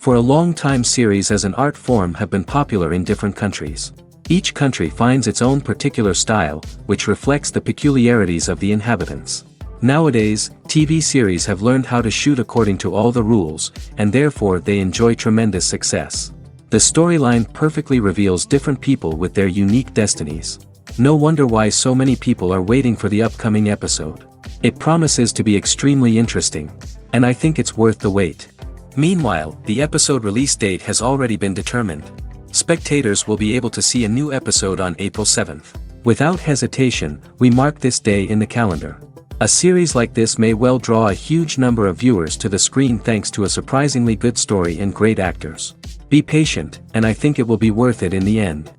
For a long time, series as an art form have been popular in different countries. Each country finds its own particular style, which reflects the peculiarities of the inhabitants. Nowadays, TV series have learned how to shoot according to all the rules, and therefore they enjoy tremendous success. The storyline perfectly reveals different people with their unique destinies. No wonder why so many people are waiting for the upcoming episode. It promises to be extremely interesting, and I think it's worth the wait. Meanwhile, the episode release date has already been determined. Spectators will be able to see a new episode on April 7th. Without hesitation, we mark this day in the calendar. A series like this may well draw a huge number of viewers to the screen thanks to a surprisingly good story and great actors. Be patient, and I think it will be worth it in the end.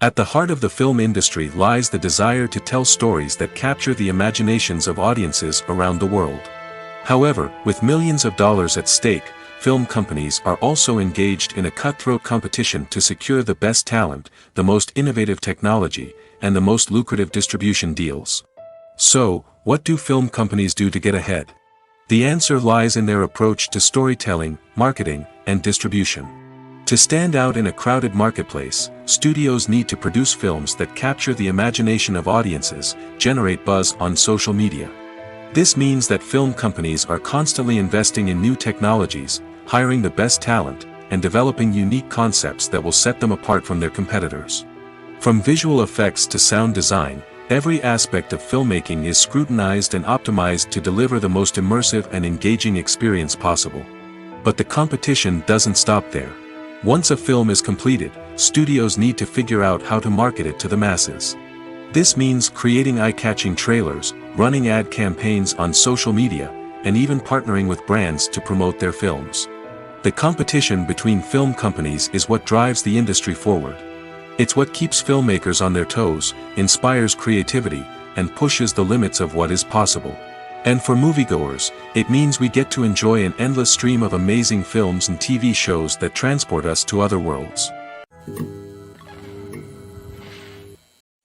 At the heart of the film industry lies the desire to tell stories that capture the imaginations of audiences around the world. However, with millions of dollars at stake, film companies are also engaged in a cutthroat competition to secure the best talent, the most innovative technology, and the most lucrative distribution deals. So, what do film companies do to get ahead? The answer lies in their approach to storytelling, marketing, and distribution. To stand out in a crowded marketplace, studios need to produce films that capture the imagination of audiences, generate buzz on social media. This means that film companies are constantly investing in new technologies, hiring the best talent, and developing unique concepts that will set them apart from their competitors. From visual effects to sound design, every aspect of filmmaking is scrutinized and optimized to deliver the most immersive and engaging experience possible. But the competition doesn't stop there. Once a film is completed, studios need to figure out how to market it to the masses. This means creating eye-catching trailers, running ad campaigns on social media, and even partnering with brands to promote their films. The competition between film companies is what drives the industry forward. It's what keeps filmmakers on their toes, inspires creativity, and pushes the limits of what is possible. And for moviegoers, it means we get to enjoy an endless stream of amazing films and TV shows that transport us to other worlds.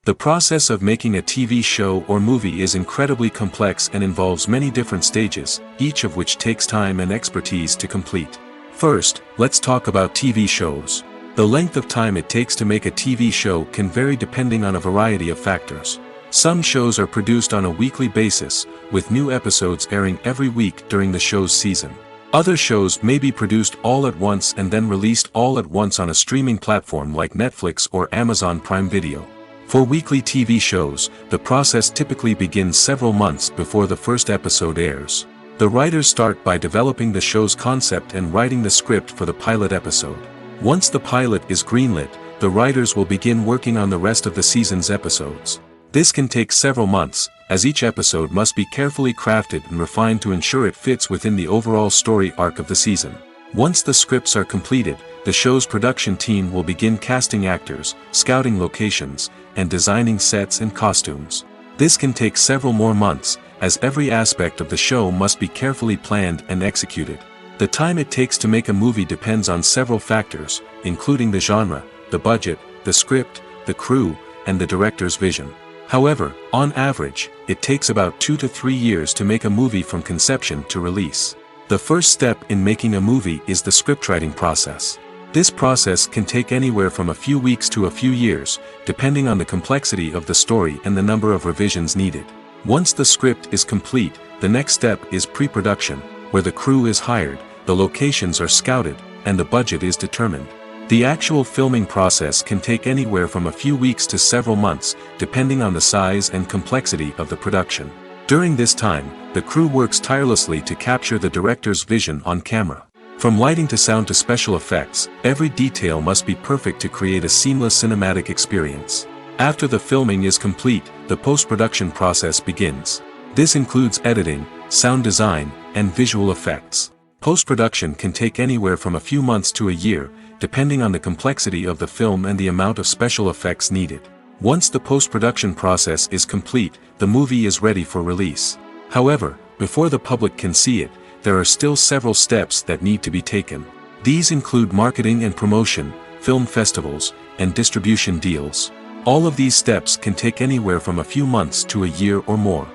The process of making a TV show or movie is incredibly complex and involves many different stages, each of which takes time and expertise to complete. First, let's talk about TV shows. The length of time it takes to make a TV show can vary depending on a variety of factors. Some shows are produced on a weekly basis, with new episodes airing every week during the show's season. Other shows may be produced all at once and then released all at once on a streaming platform like Netflix or Amazon Prime Video. For weekly TV shows, the process typically begins several months before the first episode airs. The writers start by developing the show's concept and writing the script for the pilot episode. Once the pilot is greenlit, the writers will begin working on the rest of the season's episodes. This can take several months, as each episode must be carefully crafted and refined to ensure it fits within the overall story arc of the season. Once the scripts are completed, the show's production team will begin casting actors, scouting locations, and designing sets and costumes. This can take several more months, as every aspect of the show must be carefully planned and executed. The time it takes to make a movie depends on several factors, including the genre, the budget, the script, the crew, and the director's vision. However, on average, it takes about 2 to 3 years to make a movie from conception to release. The first step in making a movie is the scriptwriting process. This process can take anywhere from a few weeks to a few years, depending on the complexity of the story and the number of revisions needed. Once the script is complete, the next step is pre-production, where the crew is hired, the locations are scouted, and the budget is determined. The actual filming process can take anywhere from a few weeks to several months, depending on the size and complexity of the production. During this time, the crew works tirelessly to capture the director's vision on camera. From lighting to sound to special effects, every detail must be perfect to create a seamless cinematic experience. After the filming is complete, the post-production process begins. This includes editing, sound design, and visual effects. Post-production can take anywhere from a few months to a year, depending on the complexity of the film and the amount of special effects needed. Once the post-production process is complete, the movie is ready for release. However, before the public can see it, there are still several steps that need to be taken. These include marketing and promotion, film festivals, and distribution deals. All of these steps can take anywhere from a few months to a year or more.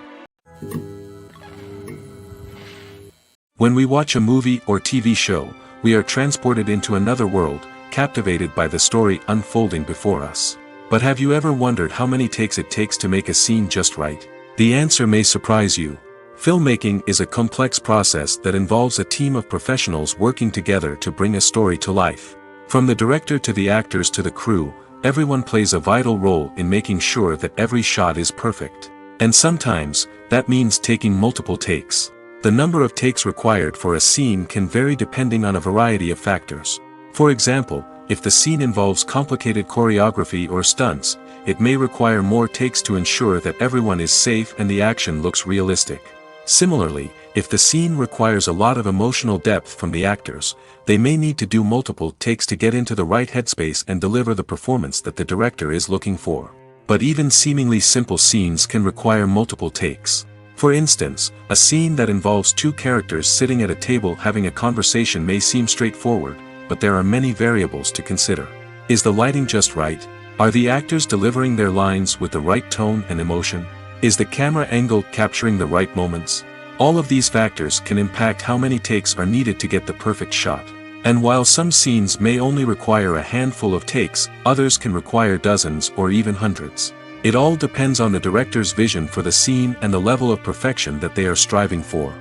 When we watch a movie or TV show, we are transported into another world, captivated by the story unfolding before us. But have you ever wondered how many takes it takes to make a scene just right? The answer may surprise you. Filmmaking is a complex process that involves a team of professionals working together to bring a story to life. From the director to the actors to the crew, everyone plays a vital role in making sure that every shot is perfect. And sometimes, that means taking multiple takes. The number of takes required for a scene can vary depending on a variety of factors. For example, if the scene involves complicated choreography or stunts, it may require more takes to ensure that everyone is safe and the action looks realistic. Similarly, if the scene requires a lot of emotional depth from the actors, they may need to do multiple takes to get into the right headspace and deliver the performance that the director is looking for. But even seemingly simple scenes can require multiple takes. For instance, a scene that involves two characters sitting at a table having a conversation may seem straightforward, but there are many variables to consider. Is the lighting just right? Are the actors delivering their lines with the right tone and emotion? Is the camera angle capturing the right moments? All of these factors can impact how many takes are needed to get the perfect shot. And while some scenes may only require a handful of takes, others can require dozens or even hundreds. It all depends on the director's vision for the scene and the level of perfection that they are striving for.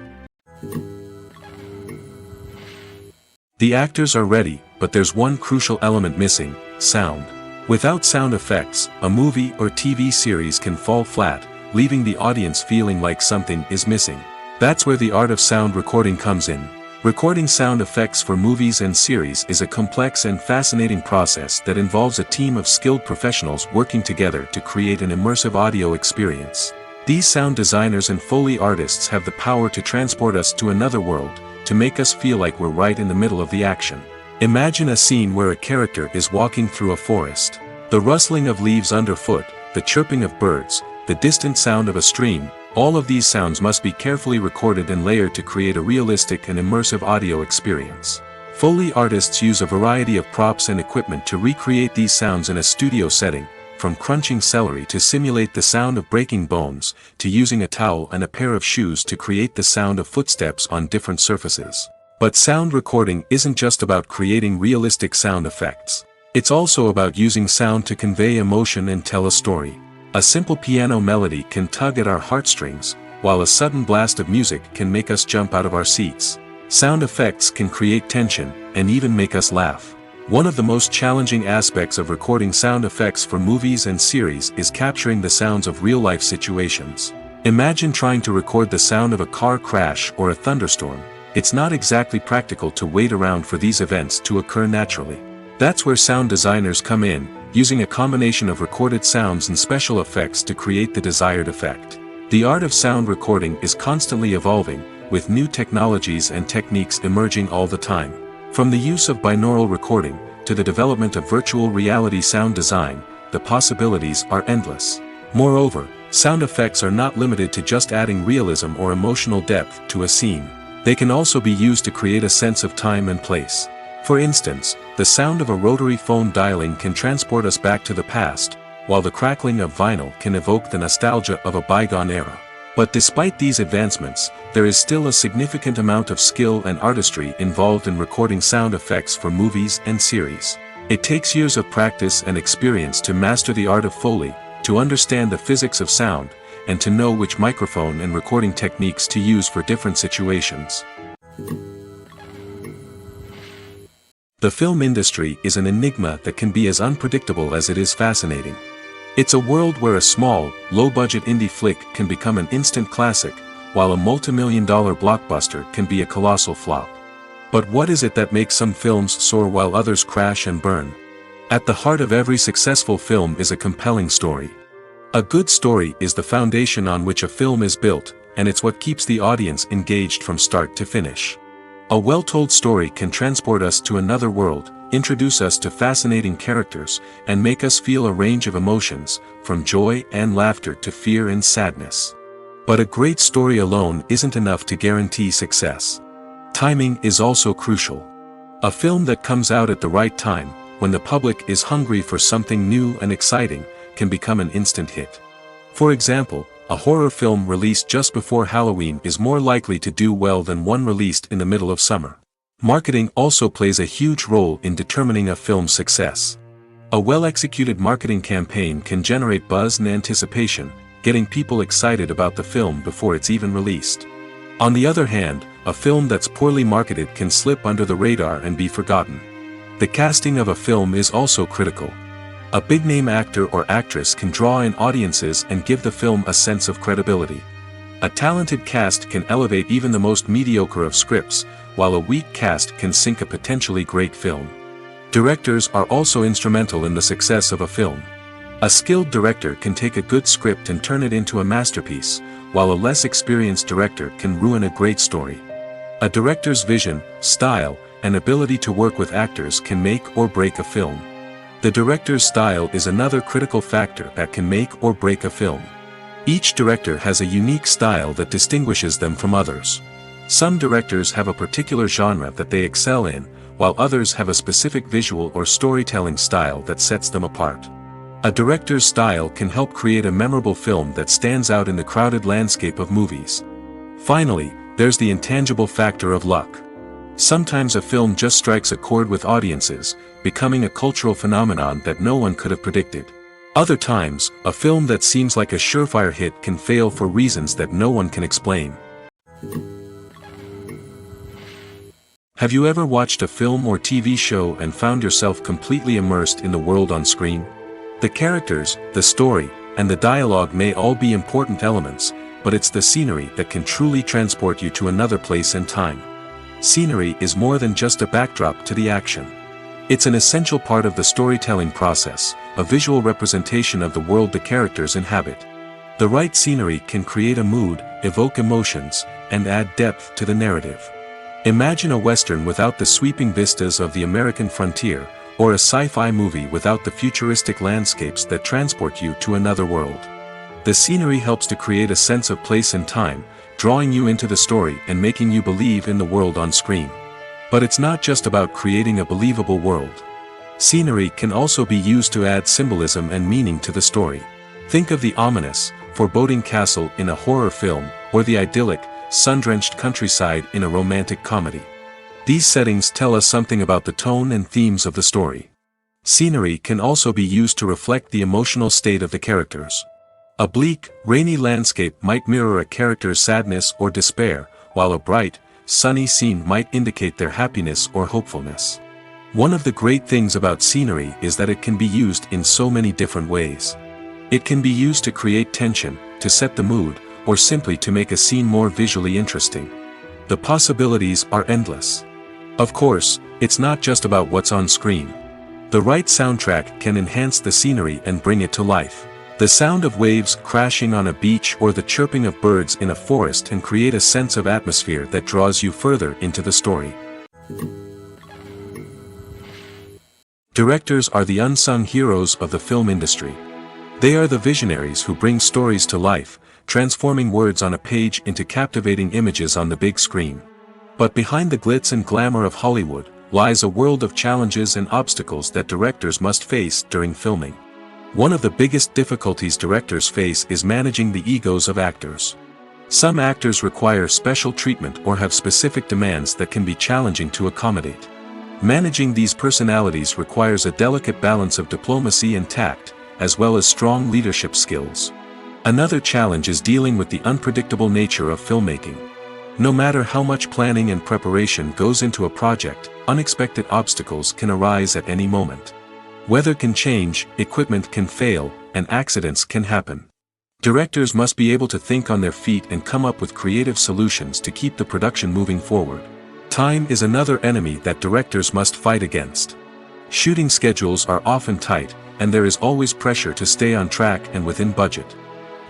The actors are ready, but there's one crucial element missing: sound. Without sound effects, a movie or TV series can fall flat, leaving the audience feeling like something is missing. That's where the art of sound recording comes in. Recording sound effects for movies and series is a complex and fascinating process that involves a team of skilled professionals working together to create an immersive audio experience. These sound designers and Foley artists have the power to transport us to another world, to make us feel like we're right in the middle of the action. Imagine a scene where a character is walking through a forest. The rustling of leaves underfoot, the chirping of birds, the distant sound of a stream, all of these sounds must be carefully recorded and layered to create a realistic and immersive audio experience. Foley artists use a variety of props and equipment to recreate these sounds in a studio setting, from crunching celery to simulate the sound of breaking bones, to using a towel and a pair of shoes to create the sound of footsteps on different surfaces. But sound recording isn't just about creating realistic sound effects. It's also about using sound to convey emotion and tell a story. A simple piano melody can tug at our heartstrings, while a sudden blast of music can make us jump out of our seats. Sound effects can create tension, and even make us laugh. One of the most challenging aspects of recording sound effects for movies and series is capturing the sounds of real-life situations. Imagine trying to record the sound of a car crash or a thunderstorm. It's not exactly practical to wait around for these events to occur naturally. That's where sound designers come in, using a combination of recorded sounds and special effects to create the desired effect. The art of sound recording is constantly evolving, with new technologies and techniques emerging all the time. From the use of binaural recording, to the development of virtual reality sound design, the possibilities are endless. Moreover, sound effects are not limited to just adding realism or emotional depth to a scene. They can also be used to create a sense of time and place. For instance, the sound of a rotary phone dialing can transport us back to the past, while the crackling of vinyl can evoke the nostalgia of a bygone era. But despite these advancements, there is still a significant amount of skill and artistry involved in recording sound effects for movies and series. It takes years of practice and experience to master the art of Foley, to understand the physics of sound, and to know which microphone and recording techniques to use for different situations. The film industry is an enigma that can be as unpredictable as it is fascinating. It's a world where a small, low-budget indie flick can become an instant classic, while a multi-million-dollar blockbuster can be a colossal flop. But what is it that makes some films soar while others crash and burn? At the heart of every successful film is a compelling story. A good story is the foundation on which a film is built, and it's what keeps the audience engaged from start to finish. A well-told story can transport us to another world, introduce us to fascinating characters, and make us feel a range of emotions, from joy and laughter to fear and sadness. But a great story alone isn't enough to guarantee success. Timing is also crucial. A film that comes out at the right time, when the public is hungry for something new and exciting, can become an instant hit. For example, A horror film released just before Halloween is more likely to do well than one released in the middle of summer. Marketing also plays a huge role in determining a film's success. A well-executed marketing campaign can generate buzz and anticipation, getting people excited about the film before it's even released. On the other hand, a film that's poorly marketed can slip under the radar and be forgotten. The casting of a film is also critical. A big-name actor or actress can draw in audiences and give the film a sense of credibility. A talented cast can elevate even the most mediocre of scripts, while a weak cast can sink a potentially great film. Directors are also instrumental in the success of a film. A skilled director can take a good script and turn it into a masterpiece, while a less experienced director can ruin a great story. A director's vision, style, and ability to work with actors can make or break a film. The director's style is another critical factor that can make or break a film. Each director has a unique style that distinguishes them from others. Some directors have a particular genre that they excel in, while others have a specific visual or storytelling style that sets them apart. A director's style can help create a memorable film that stands out in the crowded landscape of movies. Finally, there's the intangible factor of luck. Sometimes a film just strikes a chord with audiences, becoming a cultural phenomenon that no one could have predicted. Other times, a film that seems like a surefire hit can fail for reasons that no one can explain. Have you ever watched a film or TV show and found yourself completely immersed in the world on screen? The characters, the story, and the dialogue may all be important elements, but it's the scenery that can truly transport you to another place and time. Scenery is more than just a backdrop to the action. It's an essential part of the storytelling process, a visual representation of the world the characters inhabit. The right scenery can create a mood, evoke emotions, and add depth to the narrative. Imagine a Western without the sweeping vistas of the American frontier, or a sci-fi movie without the futuristic landscapes that transport you to another world. The scenery helps to create a sense of place and time, drawing you into the story and making you believe in the world on screen. But it's not just about creating a believable world. Scenery can also be used to add symbolism and meaning to the story. Think of the ominous, foreboding castle in a horror film, or the idyllic, sun-drenched countryside in a romantic comedy. These settings tell us something about the tone and themes of the story. Scenery can also be used to reflect the emotional state of the characters. A bleak, rainy landscape might mirror a character's sadness or despair, while a bright, sunny scene might indicate their happiness or hopefulness. One of the great things about scenery is that it can be used in so many different ways. It can be used to create tension, to set the mood, or simply to make a scene more visually interesting. The possibilities are endless. Of course, it's not just about what's on screen. The right soundtrack can enhance the scenery and bring it to life. The sound of waves crashing on a beach or the chirping of birds in a forest can create a sense of atmosphere that draws you further into the story. Directors are the unsung heroes of the film industry. They are the visionaries who bring stories to life, transforming words on a page into captivating images on the big screen. But behind the glitz and glamour of Hollywood lies a world of challenges and obstacles that directors must face during filming. One of the biggest difficulties directors face is managing the egos of actors. Some actors require special treatment or have specific demands that can be challenging to accommodate. Managing these personalities requires a delicate balance of diplomacy and tact, as well as strong leadership skills. Another challenge is dealing with the unpredictable nature of filmmaking. No matter how much planning and preparation goes into a project, unexpected obstacles can arise at any moment. Weather can change, equipment can fail, and accidents can happen. Directors must be able to think on their feet and come up with creative solutions to keep the production moving forward. Time is another enemy that directors must fight against. Shooting schedules are often tight, and there is always pressure to stay on track and within budget.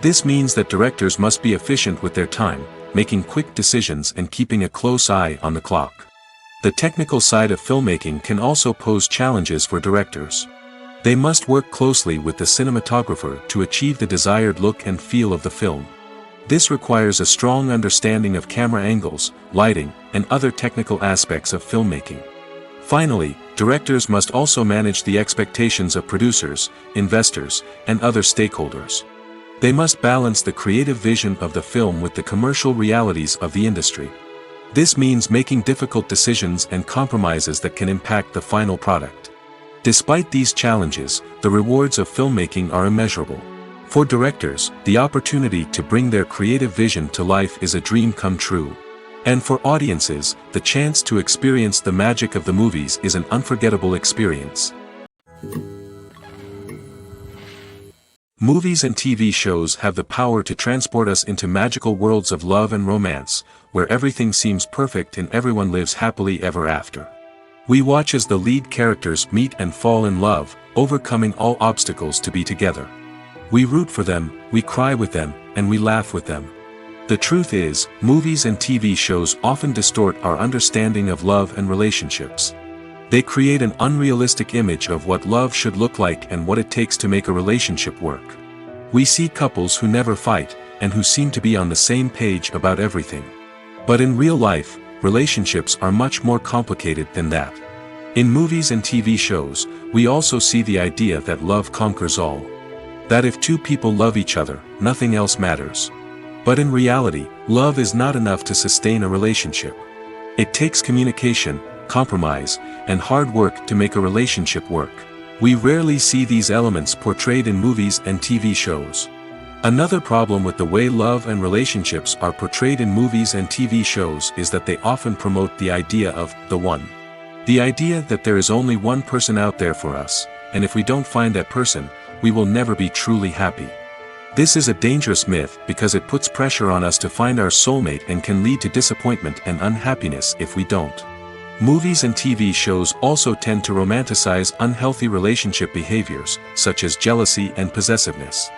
This means that directors must be efficient with their time, making quick decisions and keeping a close eye on the clock. The technical side of filmmaking can also pose challenges for directors. They must work closely with the cinematographer to achieve the desired look and feel of the film. This requires a strong understanding of camera angles, lighting, and other technical aspects of filmmaking. Finally, directors must also manage the expectations of producers, investors, and other stakeholders. They must balance the creative vision of the film with the commercial realities of the industry. This means making difficult decisions and compromises that can impact the final product. Despite these challenges, the rewards of filmmaking are immeasurable. For directors, the opportunity to bring their creative vision to life is a dream come true. And for audiences, the chance to experience the magic of the movies is an unforgettable experience. Movies and TV shows have the power to transport us into magical worlds of love and romance, where everything seems perfect and everyone lives happily ever after. We watch as the lead characters meet and fall in love, overcoming all obstacles to be together. We root for them, we cry with them, and we laugh with them. The truth is, movies and TV shows often distort our understanding of love and relationships. They create an unrealistic image of what love should look like and what it takes to make a relationship work. We see couples who never fight, and who seem to be on the same page about everything. But in real life, relationships are much more complicated than that. In movies and TV shows, we also see the idea that love conquers all. That if two people love each other, nothing else matters. But in reality, love is not enough to sustain a relationship. It takes communication, compromise, and hard work to make a relationship work. We rarely see these elements portrayed in movies and TV shows. Another problem with the way love and relationships are portrayed in movies and TV shows is that they often promote the idea of the one. The idea that there is only one person out there for us, and if we don't find that person, we will never be truly happy. This is a dangerous myth because it puts pressure on us to find our soulmate and can lead to disappointment and unhappiness if we don't. Movies and TV shows also tend to romanticize unhealthy relationship behaviors, such as jealousy and possessiveness.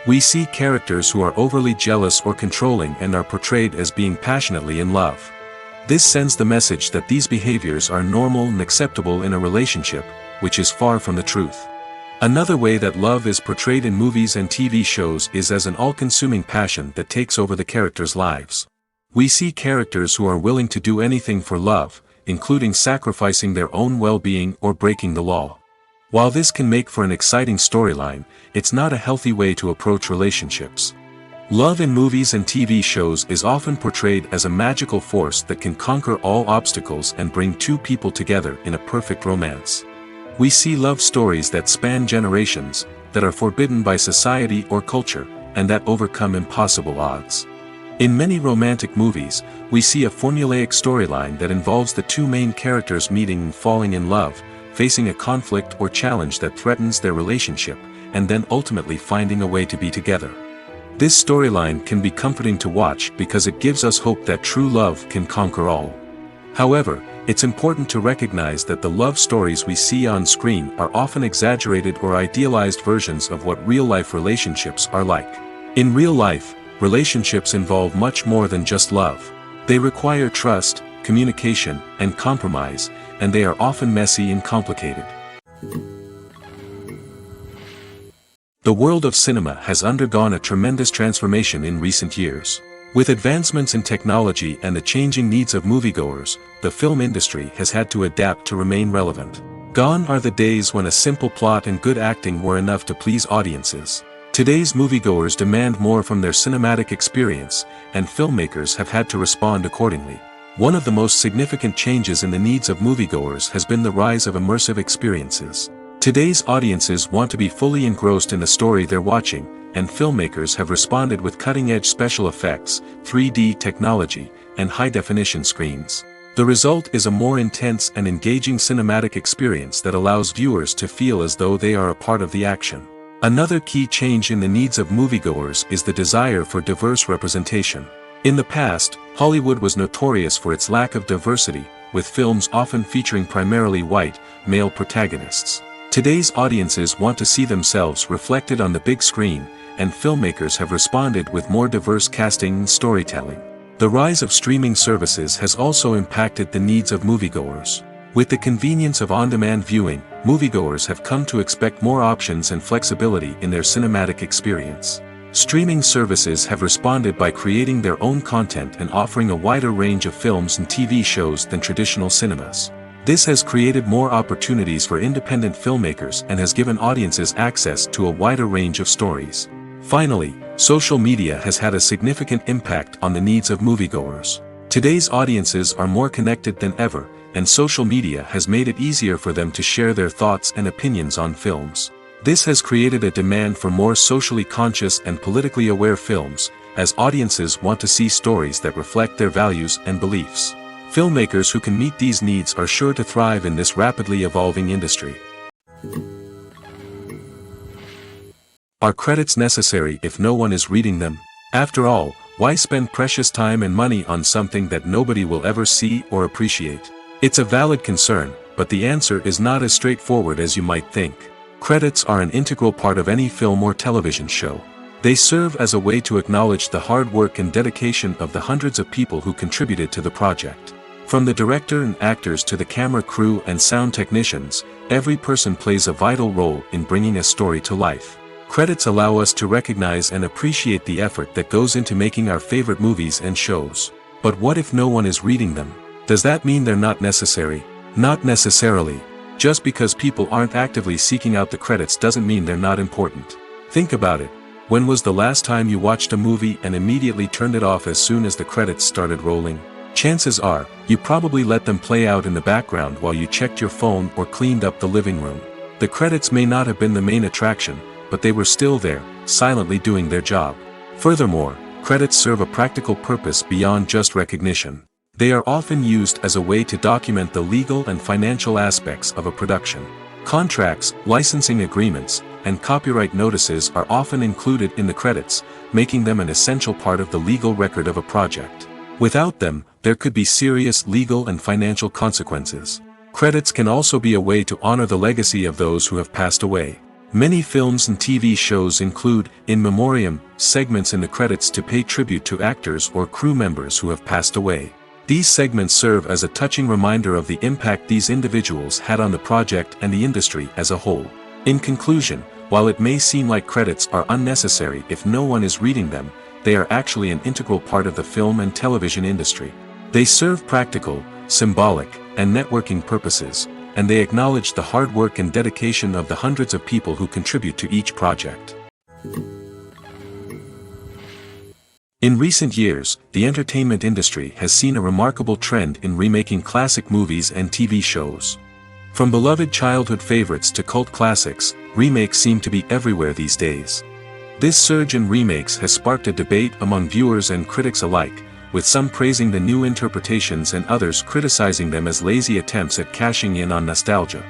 We see characters who are overly jealous or controlling and are portrayed as being passionately in love. This sends the message that these behaviors are normal and acceptable in a relationship, which is far from the truth. Another way that love is portrayed in movies and TV shows is as an all-consuming passion that takes over the characters' lives. We see characters who are willing to do anything for love, including sacrificing their own well-being or breaking the law. While this can make for an exciting storyline, it's not a healthy way to approach relationships. Love in movies and TV shows is often portrayed as a magical force that can conquer all obstacles and bring two people together in a perfect romance. We see love stories that span generations, that are forbidden by society or culture, and that overcome impossible odds. In many romantic movies, we see a formulaic storyline that involves the two main characters meeting and falling in love, facing a conflict or challenge that threatens their relationship, and then ultimately finding a way to be together. This storyline can be comforting to watch because it gives us hope that true love can conquer all. However, it's important to recognize that the love stories we see on screen are often exaggerated or idealized versions of what real-life relationships are like. In real life, relationships involve much more than just love. They require trust, communication, and compromise, and they are often messy and complicated. The world of cinema has undergone a tremendous transformation in recent years. With advancements in technology and the changing needs of moviegoers, the film industry has had to adapt to remain relevant. Gone are the days when a simple plot and good acting were enough to please audiences. Today's moviegoers demand more from their cinematic experience, and filmmakers have had to respond accordingly. One of the most significant changes in the needs of moviegoers has been the rise of immersive experiences. Today's audiences want to be fully engrossed in the story they're watching, and filmmakers have responded with cutting-edge special effects, 3D technology, and high-definition screens. The result is a more intense and engaging cinematic experience that allows viewers to feel as though they are a part of the action. Another key change in the needs of moviegoers is the desire for diverse representation. In the past, Hollywood was notorious for its lack of diversity, with films often featuring primarily white, male protagonists. Today's audiences want to see themselves reflected on the big screen, and filmmakers have responded with more diverse casting and storytelling. The rise of streaming services has also impacted the needs of moviegoers. With the convenience of on-demand viewing, moviegoers have come to expect more options and flexibility in their cinematic experience. Streaming services have responded by creating their own content and offering a wider range of films and TV shows than traditional cinemas. This has created more opportunities for independent filmmakers and has given audiences access to a wider range of stories. Finally, Social media has had a significant impact on the needs of moviegoers. Today's audiences are more connected than ever, and social media has made it easier for them to share their thoughts and opinions on films. This has created a demand for more socially conscious and politically aware films, as audiences want to see stories that reflect their values and beliefs. Filmmakers who can meet these needs are sure to thrive in this rapidly evolving industry. Are credits necessary if no one is reading them? After all, why spend precious time and money on something that nobody will ever see or appreciate? It's a valid concern, but the answer is not as straightforward as you might think. Credits are an integral part of any film or television show. They serve as a way to acknowledge the hard work and dedication of the hundreds of people who contributed to the project. From the director and actors to the camera crew and sound technicians, every person plays a vital role in bringing a story to life. Credits allow us to recognize and appreciate the effort that goes into making our favorite movies and shows. But what if no one is reading them? Does that mean they're not necessary? Not necessarily. Just because people aren't actively seeking out the credits doesn't mean they're not important. Think about it. When was the last time you watched a movie and immediately turned it off as soon as the credits started rolling? Chances are, you probably let them play out in the background while you checked your phone or cleaned up the living room. The credits may not have been the main attraction, but they were still there, silently doing their job. Furthermore, credits serve a practical purpose beyond just recognition. They are often used as a way to document the legal and financial aspects of a production. Contracts, licensing agreements, and copyright notices are often included in the credits, making them an essential part of the legal record of a project. Without them, there could be serious legal and financial consequences. Credits can also be a way to honor the legacy of those who have passed away. Many films and TV shows include, in memoriam, segments in the credits to pay tribute to actors or crew members who have passed away. These segments serve as a touching reminder of the impact these individuals had on the project and the industry as a whole. In conclusion, while it may seem like credits are unnecessary if no one is reading them, they are actually an integral part of the film and television industry. They serve practical, symbolic, and networking purposes, and they acknowledge the hard work and dedication of the hundreds of people who contribute to each project. In recent years, the entertainment industry has seen a remarkable trend in remaking classic movies and TV shows. From beloved childhood favorites to cult classics, remakes seem to be everywhere these days. This surge in remakes has sparked a debate among viewers and critics alike, with some praising the new interpretations and others criticizing them as lazy attempts at cashing in on nostalgia.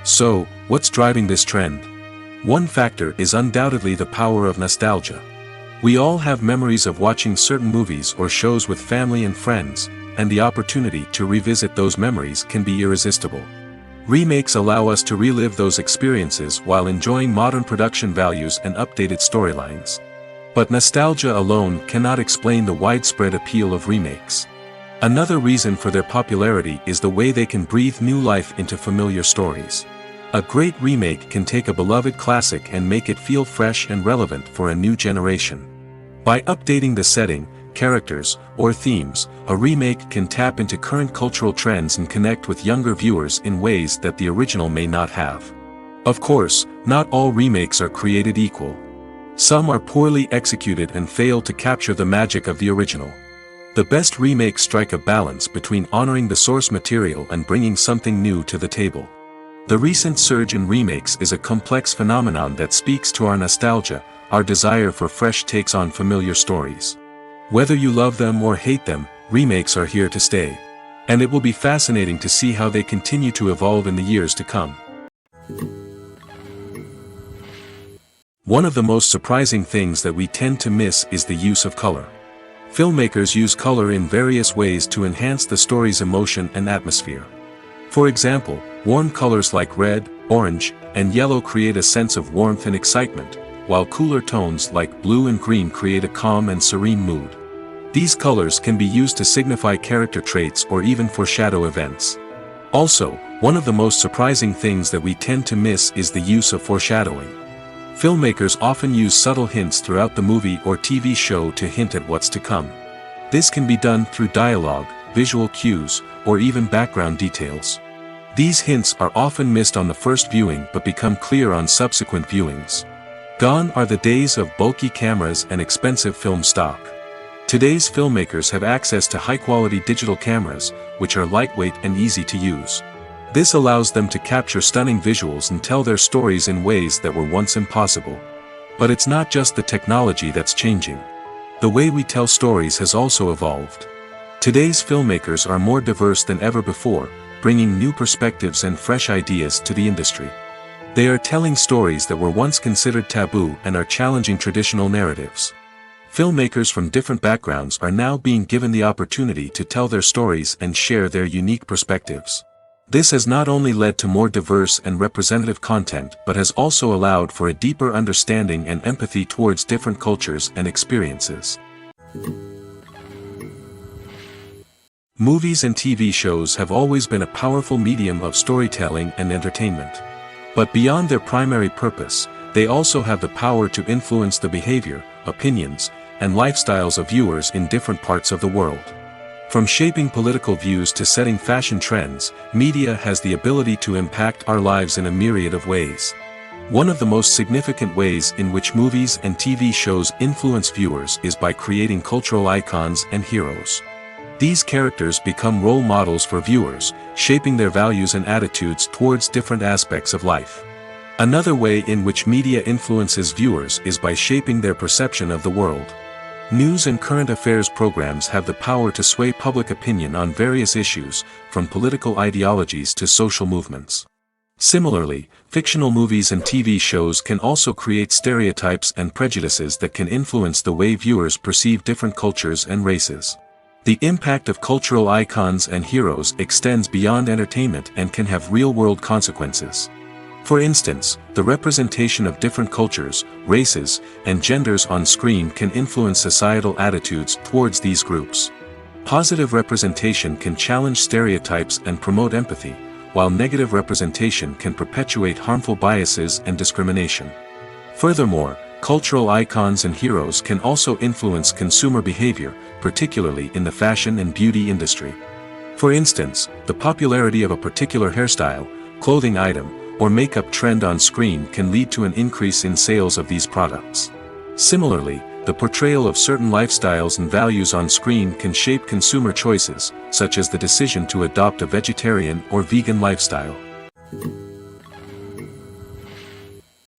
So, what's driving this trend? One factor is undoubtedly the power of nostalgia. We all have memories of watching certain movies or shows with family and friends, and the opportunity to revisit those memories can be irresistible. Remakes allow us to relive those experiences while enjoying modern production values and updated storylines. But nostalgia alone cannot explain the widespread appeal of remakes. Another reason for their popularity is the way they can breathe new life into familiar stories. A great remake can take a beloved classic and make it feel fresh and relevant for a new generation. By updating the setting, characters, or themes, a remake can tap into current cultural trends and connect with younger viewers in ways that the original may not have. Of course, not all remakes are created equal. Some are poorly executed and fail to capture the magic of the original. The best remakes strike a balance between honoring the source material and bringing something new to the table. The recent surge in remakes is a complex phenomenon that speaks to our nostalgia, our desire for fresh takes on familiar stories. Whether you love them or hate them, remakes are here to stay. And it will be fascinating to see how they continue to evolve in the years to come. One of the most surprising things that we tend to miss is the use of color. Filmmakers use color in various ways to enhance the story's emotion and atmosphere. For example, warm colors like red, orange, and yellow create a sense of warmth and excitement, while cooler tones like blue and green create a calm and serene mood. These colors can be used to signify character traits or even foreshadow events. Also, one of the most surprising things that we tend to miss is the use of foreshadowing. Filmmakers often use subtle hints throughout the movie or TV show to hint at what's to come. This can be done through dialogue, visual cues, or even background details. These hints are often missed on the first viewing but become clear on subsequent viewings. Gone are the days of bulky cameras and expensive film stock. Today's filmmakers have access to high-quality digital cameras, which are lightweight and easy to use. This allows them to capture stunning visuals and tell their stories in ways that were once impossible. But it's not just the technology that's changing. The way we tell stories has also evolved. Today's filmmakers are more diverse than ever before, bringing new perspectives and fresh ideas to the industry. They are telling stories that were once considered taboo and are challenging traditional narratives. Filmmakers from different backgrounds are now being given the opportunity to tell their stories and share their unique perspectives. This has not only led to more diverse and representative content but has also allowed for a deeper understanding and empathy towards different cultures and experiences. Movies and TV shows have always been a powerful medium of storytelling and entertainment. But beyond their primary purpose, they also have the power to influence the behavior, opinions, and lifestyles of viewers in different parts of the world. From shaping political views to setting fashion trends, media has the ability to impact our lives in a myriad of ways. One of the most significant ways in which movies and TV shows influence viewers is by creating cultural icons and heroes. These characters become role models for viewers, shaping their values and attitudes towards different aspects of life. Another way in which media influences viewers is by shaping their perception of the world. News and current affairs programs have the power to sway public opinion on various issues, from political ideologies to social movements. Similarly, fictional movies and TV shows can also create stereotypes and prejudices that can influence the way viewers perceive different cultures and races. The impact of cultural icons and heroes extends beyond entertainment and can have real-world consequences. For instance, the representation of different cultures, races, and genders on screen can influence societal attitudes towards these groups. Positive representation can challenge stereotypes and promote empathy, while negative representation can perpetuate harmful biases and discrimination. Furthermore, cultural icons and heroes can also influence consumer behavior, particularly in the fashion and beauty industry. For instance, the popularity of a particular hairstyle, clothing item, or makeup trend on screen can lead to an increase in sales of these products. Similarly, the portrayal of certain lifestyles and values on screen can shape consumer choices, such as the decision to adopt a vegetarian or vegan lifestyle.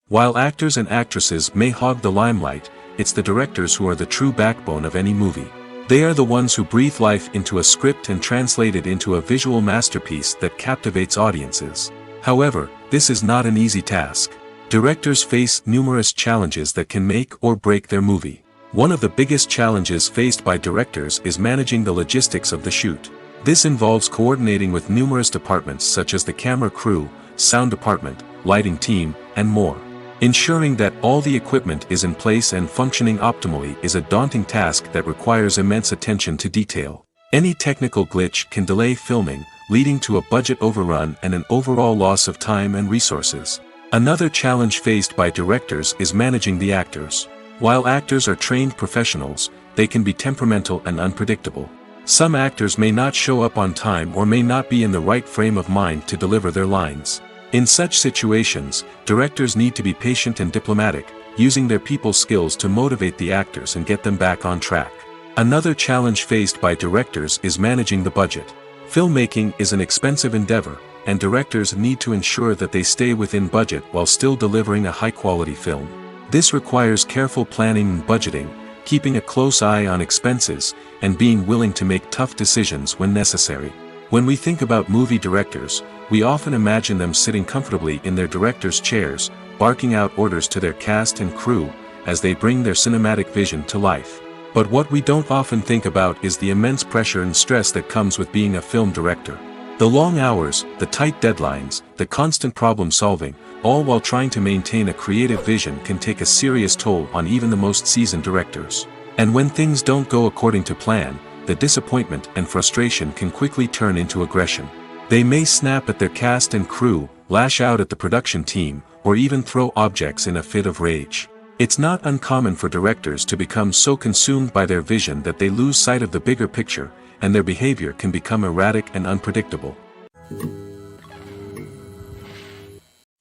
While actors and actresses may hog the limelight, it's the directors who are the true backbone of any movie. They are the ones who breathe life into a script and translate it into a visual masterpiece that captivates audiences. However, this is not an easy task. Directors face numerous challenges that can make or break their movie. One of the biggest challenges faced by directors is managing the logistics of the shoot. This involves coordinating with numerous departments such as the camera crew, sound department, lighting team, and more. Ensuring that all the equipment is in place and functioning optimally is a daunting task that requires immense attention to detail. Any technical glitch can delay filming, leading to a budget overrun and an overall loss of time and resources. Another challenge faced by directors is managing the actors. While actors are trained professionals, they can be temperamental and unpredictable. Some actors may not show up on time or may not be in the right frame of mind to deliver their lines. In such situations, directors need to be patient and diplomatic, using their people skills to motivate the actors and get them back on track. Another challenge faced by directors is managing the budget. Filmmaking is an expensive endeavor, and directors need to ensure that they stay within budget while still delivering a high-quality film. This requires careful planning and budgeting, keeping a close eye on expenses, and being willing to make tough decisions when necessary. When we think about movie directors, we often imagine them sitting comfortably in their director's chairs, barking out orders to their cast and crew, as they bring their cinematic vision to life. But what we don't often think about is the immense pressure and stress that comes with being a film director. The long hours, the tight deadlines, the constant problem solving, all while trying to maintain a creative vision can take a serious toll on even the most seasoned directors. And when things don't go according to plan, the disappointment and frustration can quickly turn into aggression. They may snap at their cast and crew, lash out at the production team, or even throw objects in a fit of rage. It's not uncommon for directors to become so consumed by their vision that they lose sight of the bigger picture, and their behavior can become erratic and unpredictable.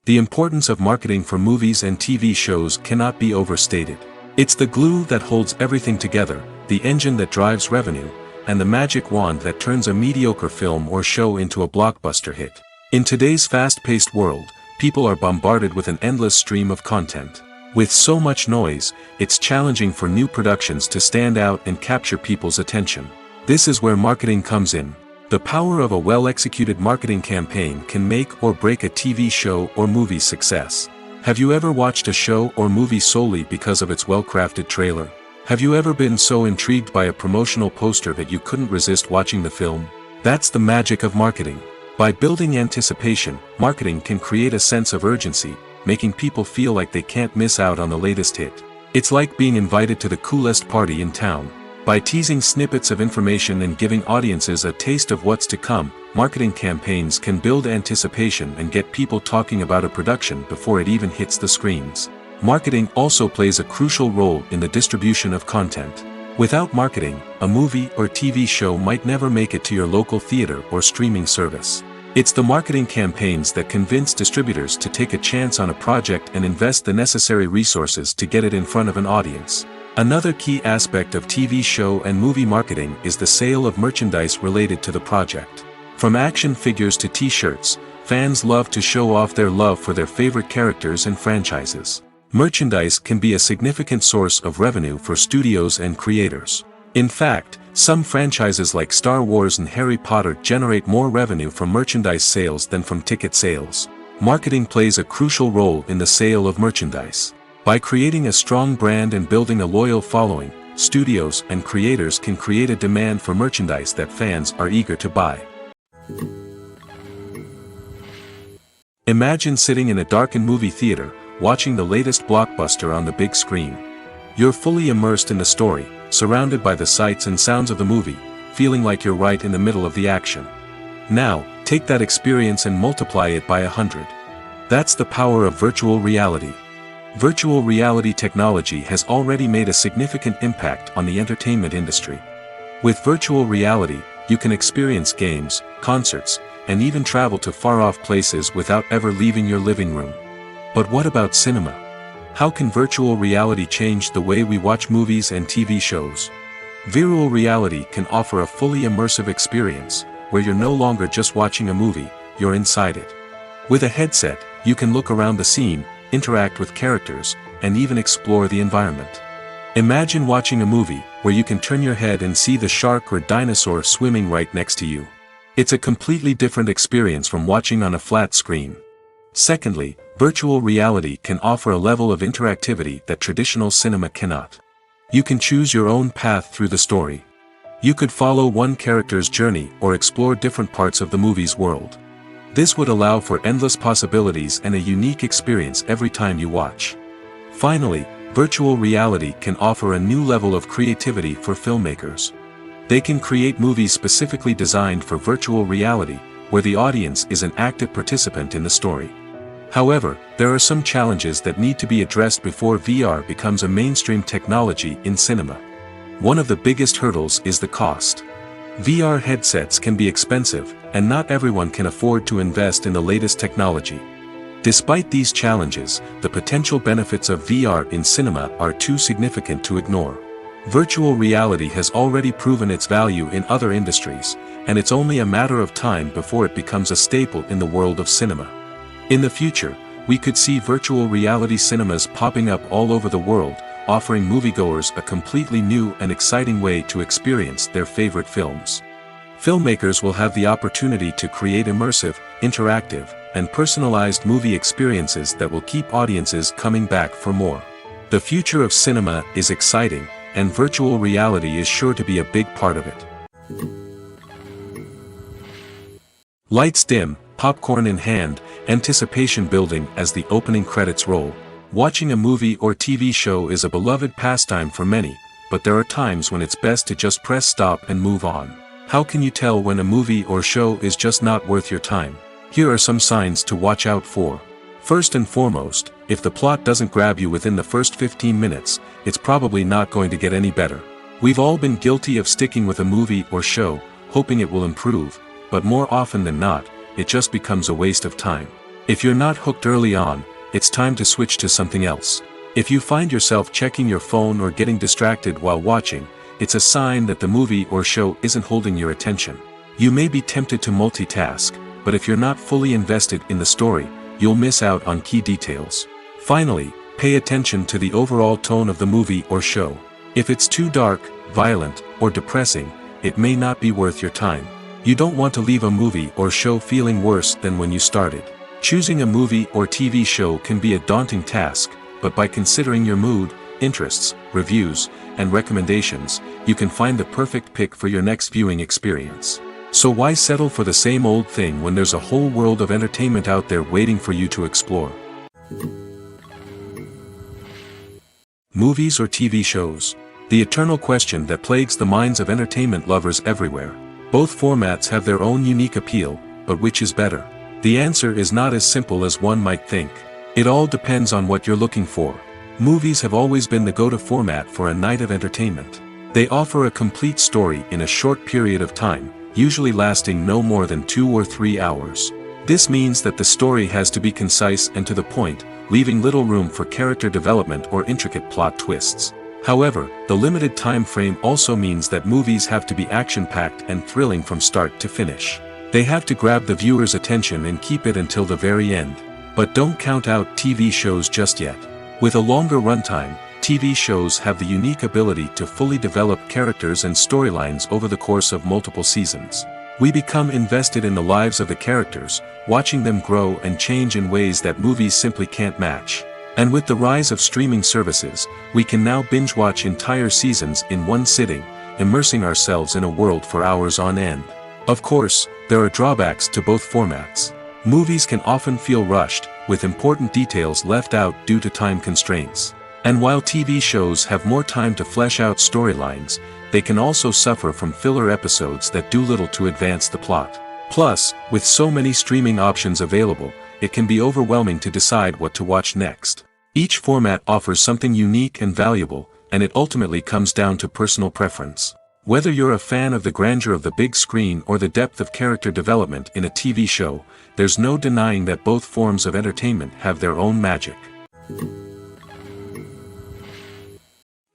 The importance of marketing for movies and TV shows cannot be overstated. It's the glue that holds everything together, the engine that drives revenue, and the magic wand that turns a mediocre film or show into a blockbuster hit. In today's fast-paced world, people are bombarded with an endless stream of content. With so much noise, it's challenging for new productions to stand out and capture people's attention. This is where marketing comes in. The power of a well-executed marketing campaign can make or break a TV show or movie's success. Have you ever watched a show or movie solely because of its well-crafted trailer? Have you ever been so intrigued by a promotional poster that you couldn't resist watching the film? That's the magic of marketing. By building anticipation, marketing can create a sense of urgency, making people feel like they can't miss out on the latest hit. It's like being invited to the coolest party in town. By teasing snippets of information and giving audiences a taste of what's to come, marketing campaigns can build anticipation and get people talking about a production before it even hits the screens. Marketing also plays a crucial role in the distribution of content. Without marketing, a movie or TV show might never make it to your local theater or streaming service. It's the marketing campaigns that convince distributors to take a chance on a project and invest the necessary resources to get it in front of an audience. Another key aspect of TV show and movie marketing is the sale of merchandise related to the project. From action figures to t-shirts, fans love to show off their love for their favorite characters and franchises. Merchandise can be a significant source of revenue for studios and creators. In fact, some franchises like Star Wars and Harry Potter generate more revenue from merchandise sales than from ticket sales. Marketing plays a crucial role in the sale of merchandise. By creating a strong brand and building a loyal following, studios and creators can create a demand for merchandise that fans are eager to buy. Imagine sitting in a darkened movie theater, watching the latest blockbuster on the big screen. You're fully immersed in the story, surrounded by the sights and sounds of the movie, feeling like you're right in the middle of the action. Now, take that experience and multiply it by 100. That's the power of virtual reality. Virtual reality technology has already made a significant impact on the entertainment industry. With virtual reality, you can experience games, concerts, and even travel to far-off places without ever leaving your living room. But what about cinema? How can virtual reality change the way we watch movies and TV shows? Virtual reality can offer a fully immersive experience, where you're no longer just watching a movie, you're inside it. With a headset, you can look around the scene, interact with characters, and even explore the environment. Imagine watching a movie, where you can turn your head and see the shark or dinosaur swimming right next to you. It's a completely different experience from watching on a flat screen. Secondly, virtual reality can offer a level of interactivity that traditional cinema cannot. You can choose your own path through the story. You could follow one character's journey or explore different parts of the movie's world. This would allow for endless possibilities and a unique experience every time you watch. Finally, virtual reality can offer a new level of creativity for filmmakers. They can create movies specifically designed for virtual reality, where the audience is an active participant in the story. However, there are some challenges that need to be addressed before VR becomes a mainstream technology in cinema. One of the biggest hurdles is the cost. VR headsets can be expensive, and not everyone can afford to invest in the latest technology. Despite these challenges, the potential benefits of VR in cinema are too significant to ignore. Virtual reality has already proven its value in other industries, and it's only a matter of time before it becomes a staple in the world of cinema. In the future, we could see virtual reality cinemas popping up all over the world, offering moviegoers a completely new and exciting way to experience their favorite films. Filmmakers will have the opportunity to create immersive, interactive, and personalized movie experiences that will keep audiences coming back for more. The future of cinema is exciting, and virtual reality is sure to be a big part of it. Lights dim, popcorn in hand, anticipation building as the opening credits roll. Watching a movie or TV show is a beloved pastime for many, but there are times when it's best to just press stop and move on. How can you tell when a movie or show is just not worth your time? Here are some signs to watch out for. First and foremost, if the plot doesn't grab you within the first 15 minutes, it's probably not going to get any better. We've all been guilty of sticking with a movie or show, hoping it will improve, but more often than not, it just becomes a waste of time. If you're not hooked early on, it's time to switch to something else. If you find yourself checking your phone or getting distracted while watching, it's a sign that the movie or show isn't holding your attention. You may be tempted to multitask, but if you're not fully invested in the story, you'll miss out on key details. Finally, pay attention to the overall tone of the movie or show. If it's too dark, violent, or depressing, it may not be worth your time. You don't want to leave a movie or show feeling worse than when you started. Choosing a movie or TV show can be a daunting task, but by considering your mood, interests, reviews, and recommendations, you can find the perfect pick for your next viewing experience. So why settle for the same old thing when there's a whole world of entertainment out there waiting for you to explore? Movies or TV shows? The eternal question that plagues the minds of entertainment lovers everywhere. Both formats have their own unique appeal, but which is better? The answer is not as simple as one might think. It all depends on what you're looking for. Movies have always been the go-to format for a night of entertainment. They offer a complete story in a short period of time, usually lasting no more than 2 or 3 hours. This means that the story has to be concise and to the point, leaving little room for character development or intricate plot twists. However, the limited time frame also means that movies have to be action-packed and thrilling from start to finish. They have to grab the viewer's attention and keep it until the very end. But don't count out TV shows just yet. With a longer runtime, TV shows have the unique ability to fully develop characters and storylines over the course of multiple seasons. We become invested in the lives of the characters, watching them grow and change in ways that movies simply can't match. And with the rise of streaming services, we can now binge-watch entire seasons in one sitting, immersing ourselves in a world for hours on end. Of course, there are drawbacks to both formats. Movies can often feel rushed, with important details left out due to time constraints. And while TV shows have more time to flesh out storylines, they can also suffer from filler episodes that do little to advance the plot. Plus, with so many streaming options available, it can be overwhelming to decide what to watch next. Each format offers something unique and valuable, and it ultimately comes down to personal preference. Whether you're a fan of the grandeur of the big screen or the depth of character development in a TV show, there's no denying that both forms of entertainment have their own magic.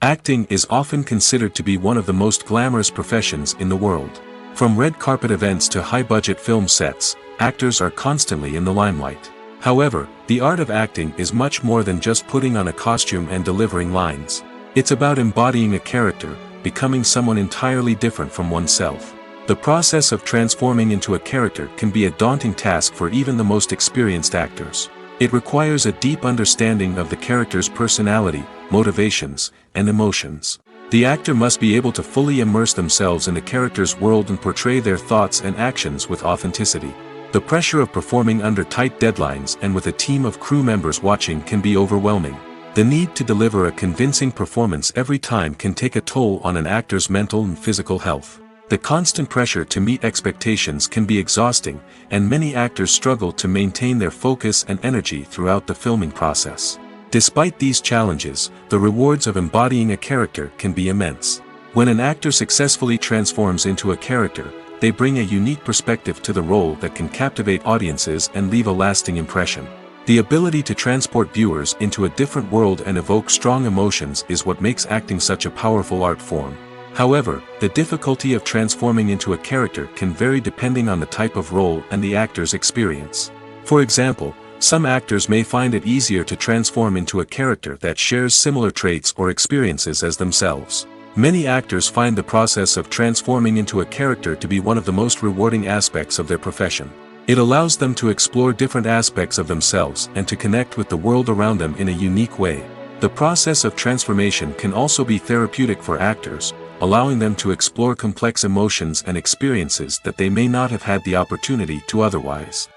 Acting is often considered to be one of the most glamorous professions in the world. From red carpet events to high-budget film sets, actors are constantly in the limelight. However, the art of acting is much more than just putting on a costume and delivering lines. It's about embodying a character, becoming someone entirely different from oneself. The process of transforming into a character can be a daunting task for even the most experienced actors. It requires a deep understanding of the character's personality, motivations, and emotions. The actor must be able to fully immerse themselves in the character's world and portray their thoughts and actions with authenticity. The pressure of performing under tight deadlines and with a team of crew members watching can be overwhelming. The need to deliver a convincing performance every time can take a toll on an actor's mental and physical health. The constant pressure to meet expectations can be exhausting, and many actors struggle to maintain their focus and energy throughout the filming process. Despite these challenges, the rewards of embodying a character can be immense. When an actor successfully transforms into a character, they bring a unique perspective to the role that can captivate audiences and leave a lasting impression. The ability to transport viewers into a different world and evoke strong emotions is what makes acting such a powerful art form. However, the difficulty of transforming into a character can vary depending on the type of role and the actor's experience. For example, some actors may find it easier to transform into a character that shares similar traits or experiences as themselves. Many actors find the process of transforming into a character to be one of the most rewarding aspects of their profession. It allows them to explore different aspects of themselves and to connect with the world around them in a unique way. The process of transformation can also be therapeutic for actors, allowing them to explore complex emotions and experiences that they may not have had the opportunity to otherwise.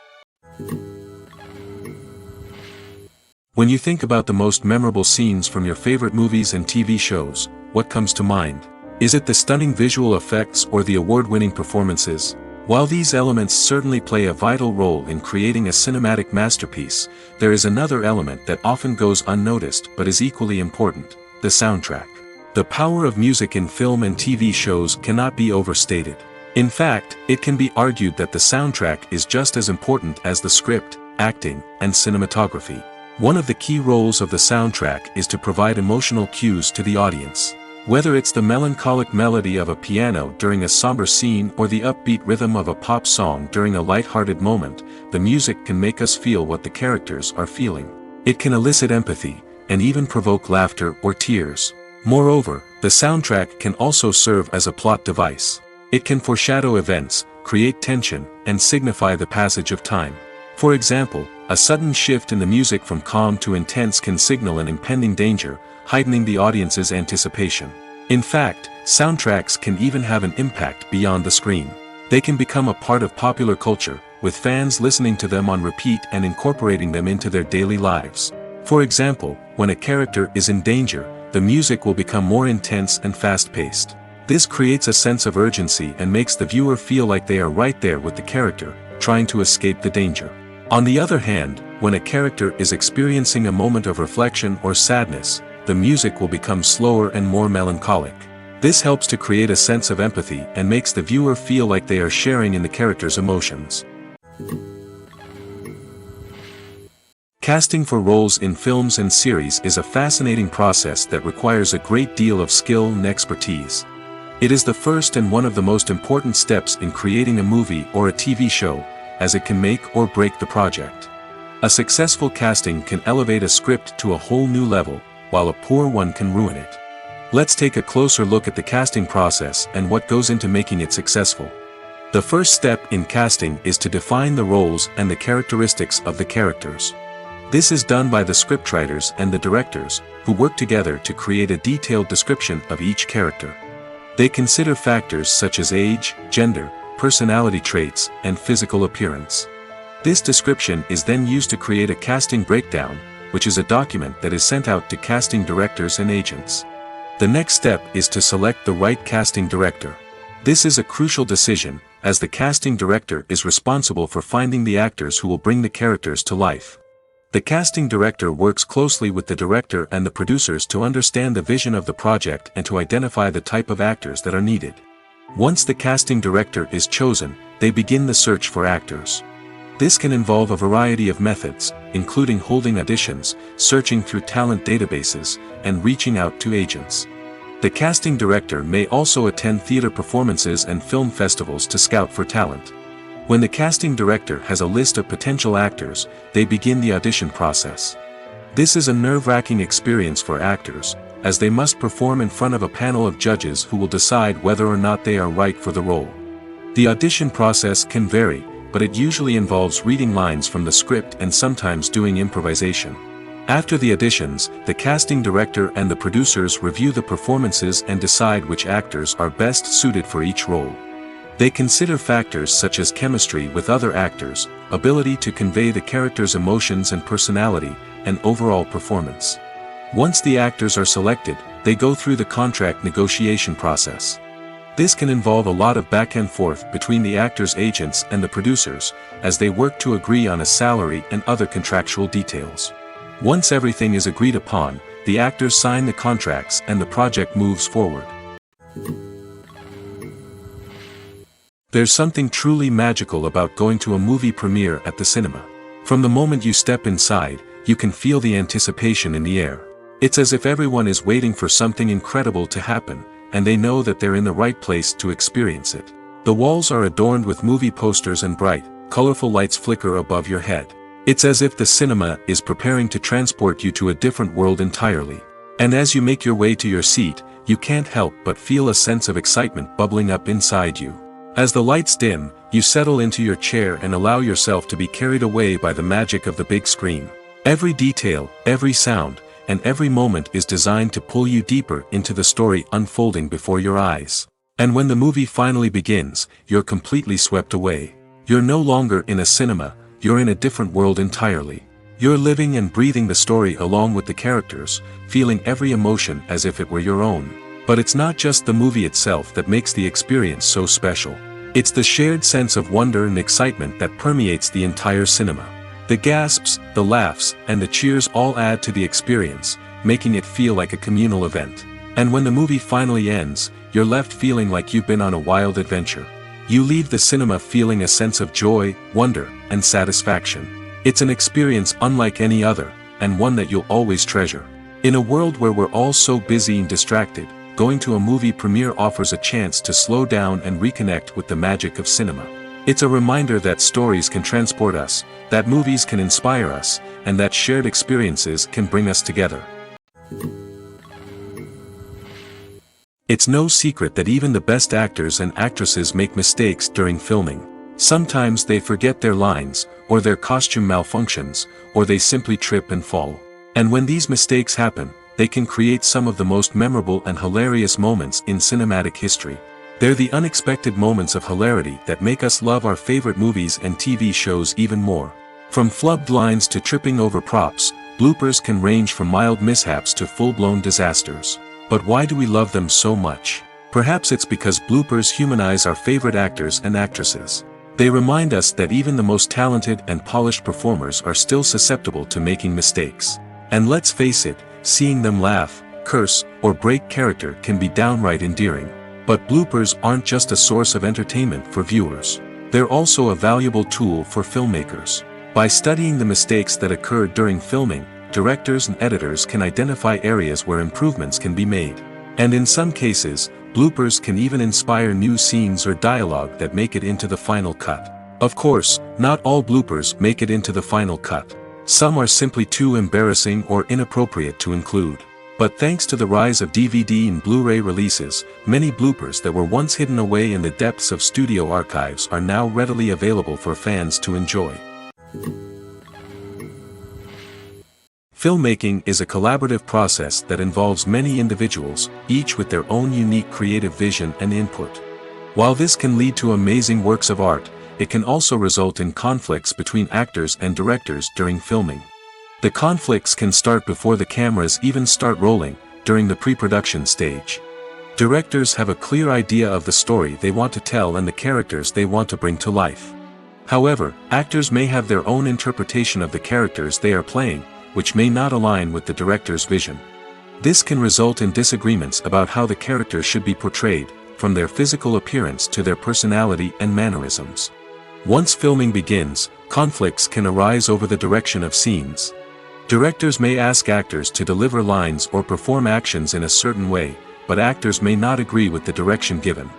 When you think about the most memorable scenes from your favorite movies and TV shows, what comes to mind? Is it the stunning visual effects or the award-winning performances? While these elements certainly play a vital role in creating a cinematic masterpiece, there is another element that often goes unnoticed but is equally important: the soundtrack. The power of music in film and TV shows cannot be overstated. In fact, it can be argued that the soundtrack is just as important as the script, acting, and cinematography. One of the key roles of the soundtrack is to provide emotional cues to the audience. Whether it's the melancholic melody of a piano during a somber scene or the upbeat rhythm of a pop song during a light-hearted moment, the music can make us feel what the characters are feeling. It can elicit empathy, and even provoke laughter or tears. Moreover, the soundtrack can also serve as a plot device. It can foreshadow events, create tension, and signify the passage of time. For example, a sudden shift in the music from calm to intense can signal an impending danger, heightening the audience's anticipation. In fact, soundtracks can even have an impact beyond the screen. They can become a part of popular culture, with fans listening to them on repeat and incorporating them into their daily lives. For example, when a character is in danger, the music will become more intense and fast-paced. This creates a sense of urgency and makes the viewer feel like they are right there with the character, trying to escape the danger. On the other hand, when a character is experiencing a moment of reflection or sadness, the music will become slower and more melancholic. This helps to create a sense of empathy and makes the viewer feel like they are sharing in the character's emotions. Casting for roles in films and series is a fascinating process that requires a great deal of skill and expertise. It is the first and one of the most important steps in creating a movie or a TV show, as it can make or break the project. A successful casting can elevate a script to a whole new level, while a poor one can ruin it. Let's take a closer look at the casting process and what goes into making it successful. The first step in casting is to define the roles and the characteristics of the characters. This is done by the scriptwriters and the directors, who work together to create a detailed description of each character. They consider factors such as age, gender, personality traits, and physical appearance. This description is then used to create a casting breakdown, which is a document that is sent out to casting directors and agents. The next step is to select the right casting director. This is a crucial decision, as the casting director is responsible for finding the actors who will bring the characters to life. The casting director works closely with the director and the producers to understand the vision of the project and to identify the type of actors that are needed. Once the casting director is chosen, they begin the search for actors. This can involve a variety of methods, including holding auditions, searching through talent databases, and reaching out to agents. The casting director may also attend theater performances and film festivals to scout for talent. When the casting director has a list of potential actors, they begin the audition process. This is a nerve-wracking experience for actors, as they must perform in front of a panel of judges who will decide whether or not they are right for the role. The audition process can vary, but it usually involves reading lines from the script and sometimes doing improvisation. After the auditions, the casting director and the producers review the performances and decide which actors are best suited for each role. They consider factors such as chemistry with other actors, ability to convey the character's emotions and personality, and overall performance. Once the actors are selected, they go through the contract negotiation process. This can involve a lot of back and forth between the actors' agents and the producers, as they work to agree on a salary and other contractual details. Once everything is agreed upon, the actors sign the contracts and the project moves forward. There's something truly magical about going to a movie premiere at the cinema. From the moment you step inside, you can feel the anticipation in the air. It's as if everyone is waiting for something incredible to happen, and they know that they're in the right place to experience it. The walls are adorned with movie posters and bright, colorful lights flicker above your head. It's as if the cinema is preparing to transport you to a different world entirely. And as you make your way to your seat, you can't help but feel a sense of excitement bubbling up inside you. As the lights dim, you settle into your chair and allow yourself to be carried away by the magic of the big screen. Every detail, every sound, and every moment is designed to pull you deeper into the story unfolding before your eyes. And when the movie finally begins, you're completely swept away. You're no longer in a cinema, you're in a different world entirely. You're living and breathing the story along with the characters, feeling every emotion as if it were your own. But it's not just the movie itself that makes the experience so special. It's the shared sense of wonder and excitement that permeates the entire cinema. The gasps, the laughs, and the cheers all add to the experience, making it feel like a communal event. And when the movie finally ends, you're left feeling like you've been on a wild adventure. You leave the cinema feeling a sense of joy, wonder, and satisfaction. It's an experience unlike any other, and one that you'll always treasure. In a world where we're all so busy and distracted, going to a movie premiere offers a chance to slow down and reconnect with the magic of cinema. It's a reminder that stories can transport us, that movies can inspire us, and that shared experiences can bring us together. It's no secret that even the best actors and actresses make mistakes during filming. Sometimes they forget their lines, or their costume malfunctions, or they simply trip and fall. And when these mistakes happen, they can create some of the most memorable and hilarious moments in cinematic history. They're the unexpected moments of hilarity that make us love our favorite movies and TV shows even more. From flubbed lines to tripping over props, bloopers can range from mild mishaps to full-blown disasters. But why do we love them so much? Perhaps it's because bloopers humanize our favorite actors and actresses. They remind us that even the most talented and polished performers are still susceptible to making mistakes. And let's face it, seeing them laugh, curse, or break character can be downright endearing. But bloopers aren't just a source of entertainment for viewers. They're also a valuable tool for filmmakers. By studying the mistakes that occurred during filming, directors and editors can identify areas where improvements can be made. And in some cases, bloopers can even inspire new scenes or dialogue that make it into the final cut. Of course, not all bloopers make it into the final cut. Some are simply too embarrassing or inappropriate to include. But thanks to the rise of DVD and Blu-ray releases, many bloopers that were once hidden away in the depths of studio archives are now readily available for fans to enjoy. Filmmaking is a collaborative process that involves many individuals, each with their own unique creative vision and input. While this can lead to amazing works of art, it can also result in conflicts between actors and directors during filming. The conflicts can start before the cameras even start rolling, during the pre-production stage. Directors have a clear idea of the story they want to tell and the characters they want to bring to life. However, actors may have their own interpretation of the characters they are playing, which may not align with the director's vision. This can result in disagreements about how the characters should be portrayed, from their physical appearance to their personality and mannerisms. Once filming begins, conflicts can arise over the direction of scenes. Directors may ask actors to deliver lines or perform actions in a certain way, but actors may not agree with the direction given.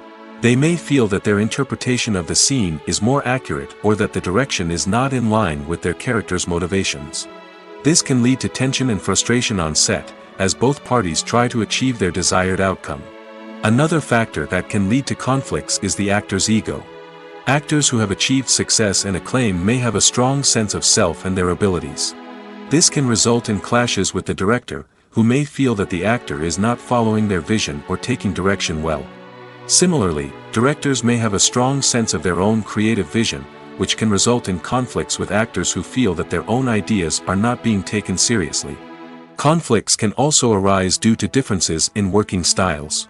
They may feel that their interpretation of the scene is more accurate or that the direction is not in line with their character's motivations. This can lead to tension and frustration on set, as both parties try to achieve their desired outcome. Another factor that can lead to conflicts is the actor's ego. Actors who have achieved success and acclaim may have a strong sense of self and their abilities. This can result in clashes with the director, who may feel that the actor is not following their vision or taking direction well. Similarly, directors may have a strong sense of their own creative vision, which can result in conflicts with actors who feel that their own ideas are not being taken seriously. Conflicts can also arise due to differences in working styles.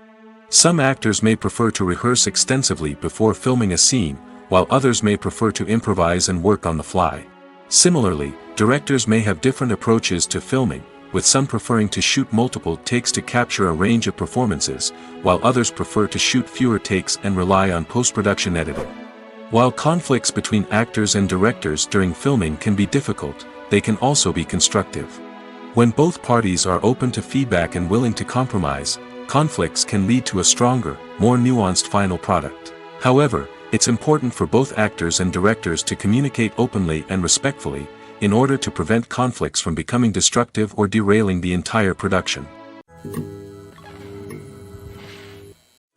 Some actors may prefer to rehearse extensively before filming a scene, while others may prefer to improvise and work on the fly. Similarly, directors may have different approaches to filming, with some preferring to shoot multiple takes to capture a range of performances, while others prefer to shoot fewer takes and rely on post-production editing. While conflicts between actors and directors during filming can be difficult, they can also be constructive. When both parties are open to feedback and willing to compromise, conflicts can lead to a stronger, more nuanced final product. However, it's important for both actors and directors to communicate openly and respectfully, in order to prevent conflicts from becoming destructive or derailing the entire production.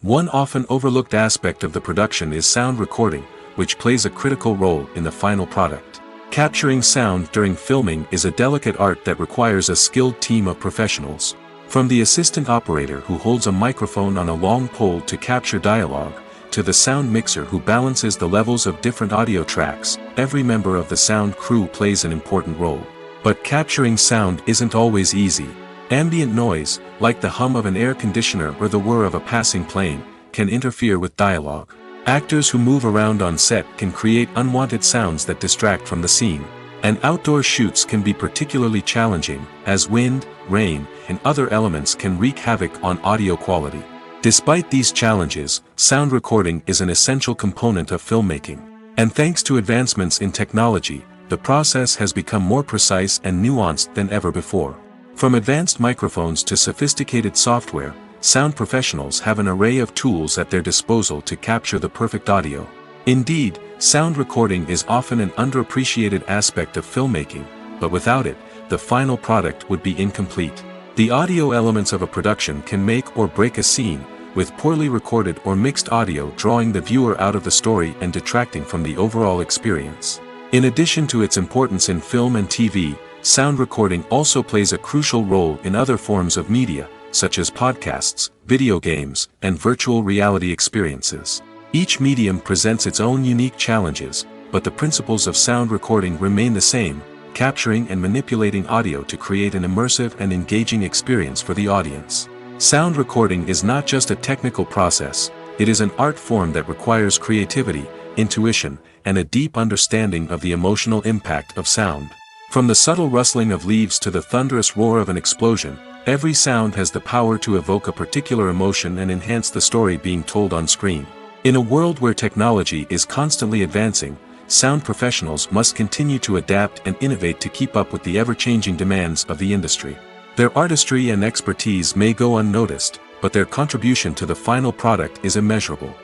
One often overlooked aspect of the production is sound recording, which plays a critical role in the final product. Capturing sound during filming is a delicate art that requires a skilled team of professionals. From the assistant operator who holds a microphone on a long pole to capture dialogue, to the sound mixer who balances the levels of different audio tracks, every member of the sound crew plays an important role. But capturing sound isn't always easy. Ambient noise, like the hum of an air conditioner or the whir of a passing plane, can interfere with dialogue. Actors who move around on set can create unwanted sounds that distract from the scene. And outdoor shoots can be particularly challenging, as wind, rain, and other elements can wreak havoc on audio quality. Despite these challenges, sound recording is an essential component of filmmaking. And thanks to advancements in technology, the process has become more precise and nuanced than ever before. From advanced microphones to sophisticated software, sound professionals have an array of tools at their disposal to capture the perfect audio. Indeed, sound recording is often an underappreciated aspect of filmmaking, but without it, the final product would be incomplete. The audio elements of a production can make or break a scene, with poorly recorded or mixed audio drawing the viewer out of the story and detracting from the overall experience. In addition to its importance in film and TV, sound recording also plays a crucial role in other forms of media, such as podcasts, video games, and virtual reality experiences. Each medium presents its own unique challenges, but the principles of sound recording remain the same, capturing and manipulating audio to create an immersive and engaging experience for the audience. Sound recording is not just a technical process, it is an art form that requires creativity, intuition, and a deep understanding of the emotional impact of sound. From the subtle rustling of leaves to the thunderous roar of an explosion, every sound has the power to evoke a particular emotion and enhance the story being told on screen. In a world where technology is constantly advancing, sound professionals must continue to adapt and innovate to keep up with the ever-changing demands of the industry. Their artistry and expertise may go unnoticed, but their contribution to the final product is immeasurable.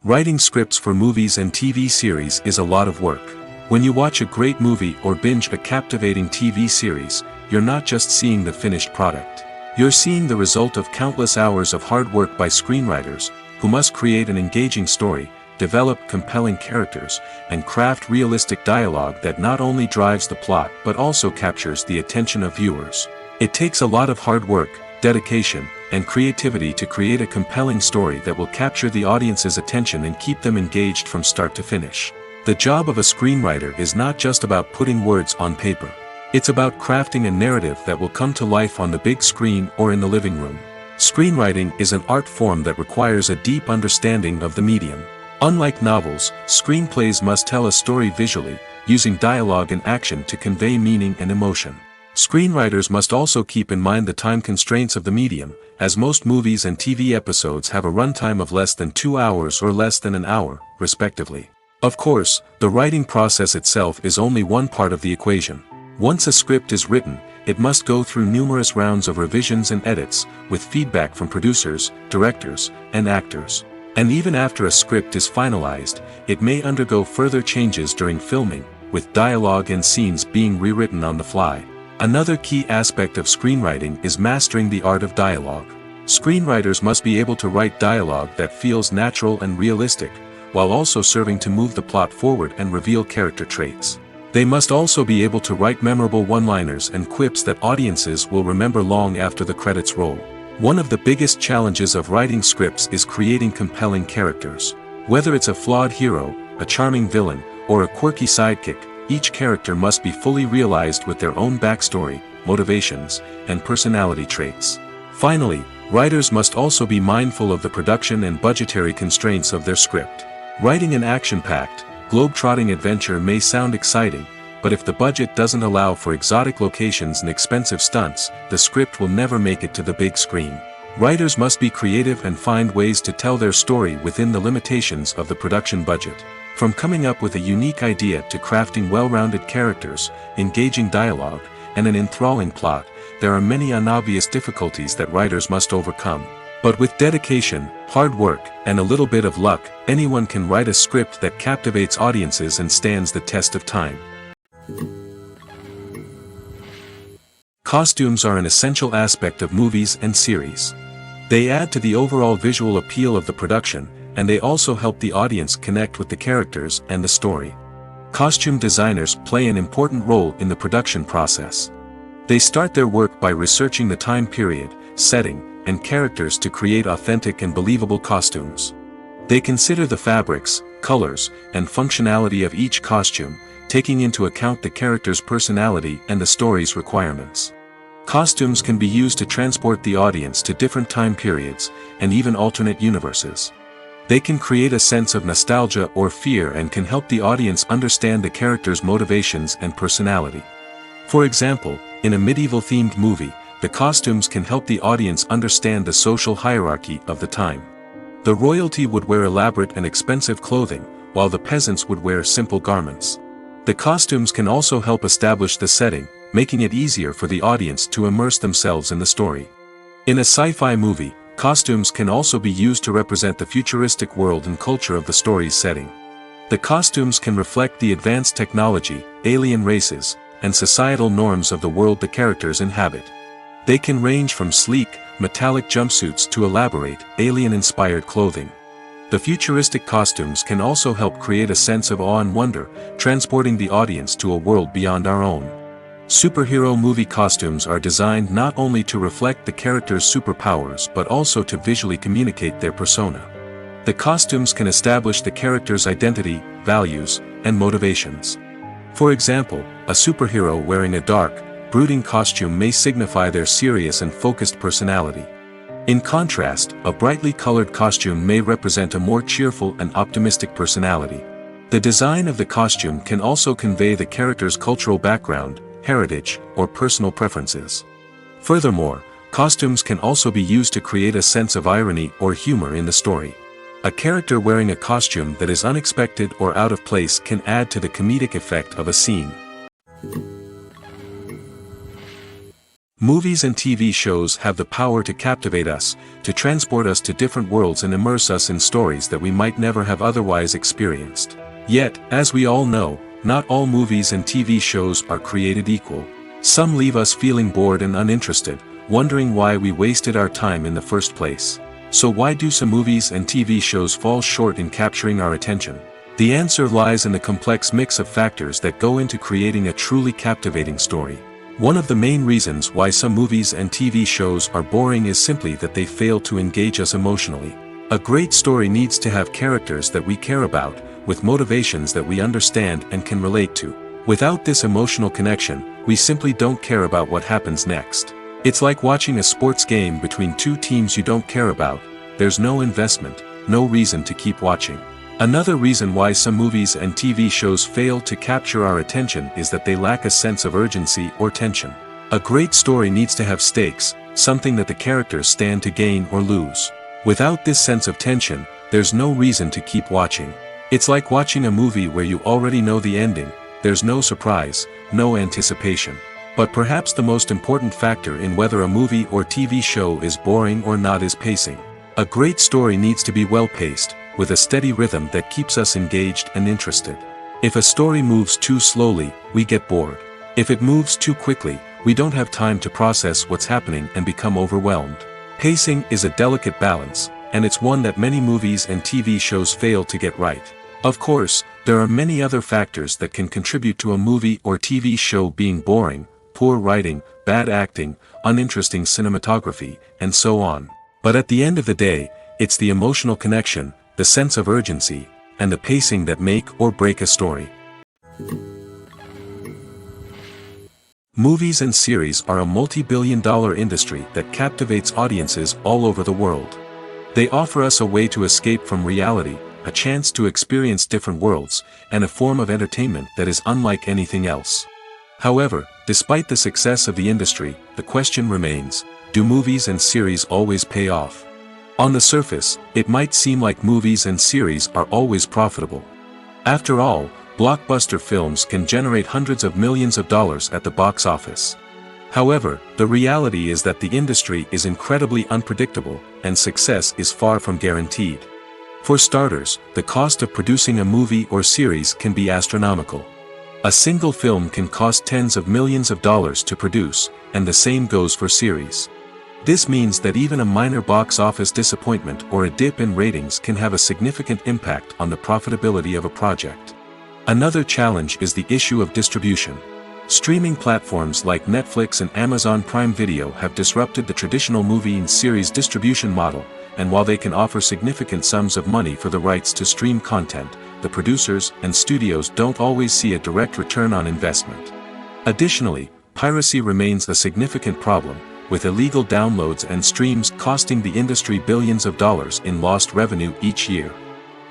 Writing scripts for movies and TV series is a lot of work. When you watch a great movie or binge a captivating TV series, you're not just seeing the finished product. You're seeing the result of countless hours of hard work by screenwriters, who must create an engaging story, develop compelling characters, and craft realistic dialogue that not only drives the plot but also captures the attention of viewers. It takes a lot of hard work, dedication, and creativity to create a compelling story that will capture the audience's attention and keep them engaged from start to finish. The job of a screenwriter is not just about putting words on paper. It's about crafting a narrative that will come to life on the big screen or in the living room. Screenwriting is an art form that requires a deep understanding of the medium. Unlike novels, screenplays must tell a story visually, using dialogue and action to convey meaning and emotion. Screenwriters must also keep in mind the time constraints of the medium, as most movies and TV episodes have a runtime of less than 2 hours or less than an hour, respectively. Of course, the writing process itself is only one part of the equation. Once a script is written, it must go through numerous rounds of revisions and edits, with feedback from producers, directors, and actors. And even after a script is finalized, it may undergo further changes during filming, with dialogue and scenes being rewritten on the fly. Another key aspect of screenwriting is mastering the art of dialogue. Screenwriters must be able to write dialogue that feels natural and realistic, while also serving to move the plot forward and reveal character traits. They must also be able to write memorable one-liners and quips that audiences will remember long after the credits roll. One of the biggest challenges of writing scripts is creating compelling characters. Whether it's a flawed hero, a charming villain, or a quirky sidekick, each character must be fully realized with their own backstory, motivations, and personality traits. Finally, writers must also be mindful of the production and budgetary constraints of their script. Writing an action-packed, globe-trotting adventure may sound exciting, but if the budget doesn't allow for exotic locations and expensive stunts, the script will never make it to the big screen. Writers must be creative and find ways to tell their story within the limitations of the production budget. From coming up with a unique idea to crafting well-rounded characters, engaging dialogue, and an enthralling plot, there are many unobvious difficulties that writers must overcome. But with dedication, hard work, and a little bit of luck, anyone can write a script that captivates audiences and stands the test of time. Costumes are an essential aspect of movies and series. They add to the overall visual appeal of the production, and they also help the audience connect with the characters and the story. Costume designers play an important role in the production process. They start their work by researching the time period, setting, and characters to create authentic and believable costumes. They consider the fabrics, colors, and functionality of each costume, taking into account the character's personality and the story's requirements. Costumes can be used to transport the audience to different time periods, and even alternate universes. They can create a sense of nostalgia or fear and can help the audience understand the character's motivations and personality. For example, in a medieval-themed movie, the costumes can help the audience understand the social hierarchy of the time. The royalty would wear elaborate and expensive clothing, while the peasants would wear simple garments. The costumes can also help establish the setting, making it easier for the audience to immerse themselves in the story. In a sci-fi movie, costumes can also be used to represent the futuristic world and culture of the story's setting. The costumes can reflect the advanced technology, alien races, and societal norms of the world the characters inhabit. They can range from sleek, metallic jumpsuits to elaborate, alien-inspired clothing. The futuristic costumes can also help create a sense of awe and wonder, transporting the audience to a world beyond our own. Superhero movie costumes are designed not only to reflect the character's superpowers but also to visually communicate their persona. The costumes can establish the character's identity, values, and motivations. For example, a superhero wearing a dark, brooding costume may signify their serious and focused personality. In contrast, a brightly colored costume may represent a more cheerful and optimistic personality. The design of the costume can also convey the character's cultural background, heritage, or personal preferences. Furthermore, costumes can also be used to create a sense of irony or humor in the story. A character wearing a costume that is unexpected or out of place can add to the comedic effect of a scene. Movies and TV shows have the power to captivate us, to transport us to different worlds and immerse us in stories that we might never have otherwise experienced. Yet, as we all know, not all movies and TV shows are created equal. Some leave us feeling bored and uninterested, wondering why we wasted our time in the first place. So why do some movies and TV shows fall short in capturing our attention? The answer lies in the complex mix of factors that go into creating a truly captivating story. One of the main reasons why some movies and TV shows are boring is simply that they fail to engage us emotionally. A great story needs to have characters that we care about, with motivations that we understand and can relate to. Without this emotional connection, we simply don't care about what happens next. It's like watching a sports game between two teams you don't care about. There's no investment, no reason to keep watching. Another reason why some movies and TV shows fail to capture our attention is that they lack a sense of urgency or tension. A great story needs to have stakes, something that the characters stand to gain or lose. Without this sense of tension, there's no reason to keep watching. It's like watching a movie where you already know the ending. There's no surprise, no anticipation. But perhaps the most important factor in whether a movie or TV show is boring or not is pacing. A great story needs to be well-paced, with a steady rhythm that keeps us engaged and interested. If a story moves too slowly, we get bored. If it moves too quickly, we don't have time to process what's happening and become overwhelmed. Pacing is a delicate balance, and it's one that many movies and TV shows fail to get right. Of course, there are many other factors that can contribute to a movie or TV show being boring: poor writing, bad acting, uninteresting cinematography, and so on. But at the end of the day, it's the emotional connection, the sense of urgency, and the pacing that make or break a story. Movies and series are a multi-billion-dollar industry that captivates audiences all over the world. They offer us a way to escape from reality, a chance to experience different worlds, and a form of entertainment that is unlike anything else. However, despite the success of the industry, the question remains: do movies and series always pay off? On the surface, it might seem like movies and series are always profitable. After all, blockbuster films can generate hundreds of millions of dollars at the box office. However, the reality is that the industry is incredibly unpredictable, and success is far from guaranteed. For starters, the cost of producing a movie or series can be astronomical. A single film can cost tens of millions of dollars to produce, and the same goes for series. This means that even a minor box office disappointment or a dip in ratings can have a significant impact on the profitability of a project. Another challenge is the issue of distribution. Streaming platforms like Netflix and Amazon Prime Video have disrupted the traditional movie and series distribution model, and while they can offer significant sums of money for the rights to stream content, the producers and studios don't always see a direct return on investment. Additionally, piracy remains a significant problem, with illegal downloads and streams costing the industry billions of dollars in lost revenue each year.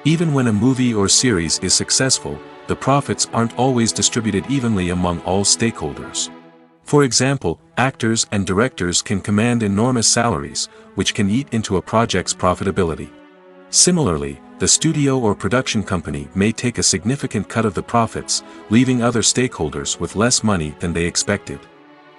Even when a movie or series is successful, the profits aren't always distributed evenly among all stakeholders. For example, actors and directors can command enormous salaries, which can eat into a project's profitability. Similarly, the studio or production company may take a significant cut of the profits, leaving other stakeholders with less money than they expected.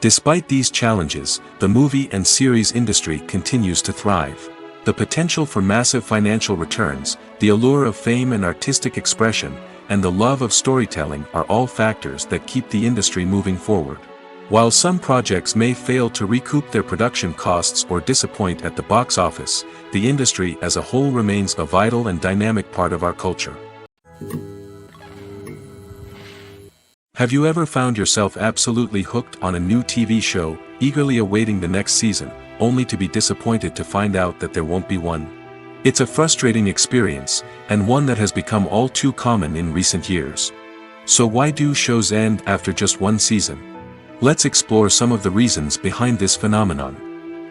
Despite these challenges, the movie and series industry continues to thrive. The potential for massive financial returns, the allure of fame and artistic expression, and the love of storytelling are all factors that keep the industry moving forward. While some projects may fail to recoup their production costs or disappoint at the box office, the industry as a whole remains a vital and dynamic part of our culture. Have you ever found yourself absolutely hooked on a new TV show, eagerly awaiting the next season, only to be disappointed to find out that there won't be one? It's a frustrating experience, and one that has become all too common in recent years. So why do shows end after just one season? Let's explore some of the reasons behind this phenomenon.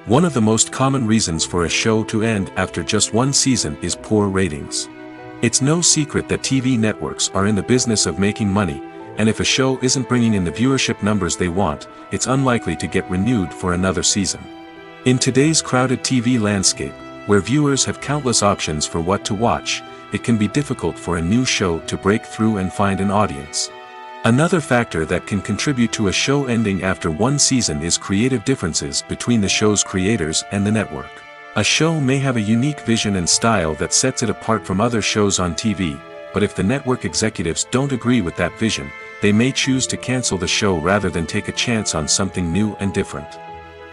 One of the most common reasons for a show to end after just one season is poor ratings. It's no secret that TV networks are in the business of making money, and if a show isn't bringing in the viewership numbers they want, it's unlikely to get renewed for another season. In today's crowded TV landscape, where viewers have countless options for what to watch, it can be difficult for a new show to break through and find an audience. Another factor that can contribute to a show ending after one season is creative differences between the show's creators and the network. A show may have a unique vision and style that sets it apart from other shows on TV, but if the network executives don't agree with that vision, they may choose to cancel the show rather than take a chance on something new and different.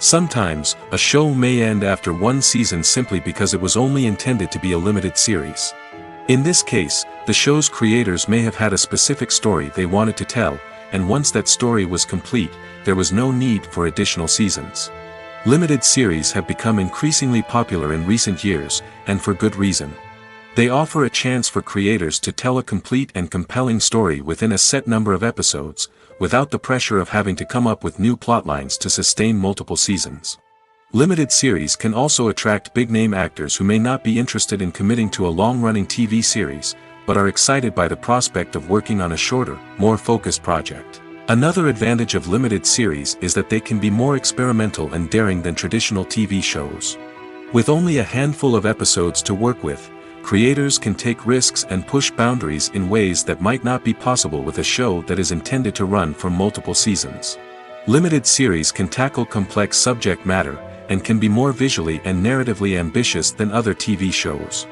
Sometimes, a show may end after one season simply because it was only intended to be a limited series. In this case, the show's creators may have had a specific story they wanted to tell, and once that story was complete, there was no need for additional seasons. Limited series have become increasingly popular in recent years, and for good reason. They offer a chance for creators to tell a complete and compelling story within a set number of episodes, without the pressure of having to come up with new plotlines to sustain multiple seasons. Limited series can also attract big-name actors who may not be interested in committing to a long-running TV series, but are excited by the prospect of working on a shorter, more focused project. Another advantage of limited series is that they can be more experimental and daring than traditional TV shows. With only a handful of episodes to work with, creators can take risks and push boundaries in ways that might not be possible with a show that is intended to run for multiple seasons. Limited series can tackle complex subject matter, and can be more visually and narratively ambitious than other TV shows.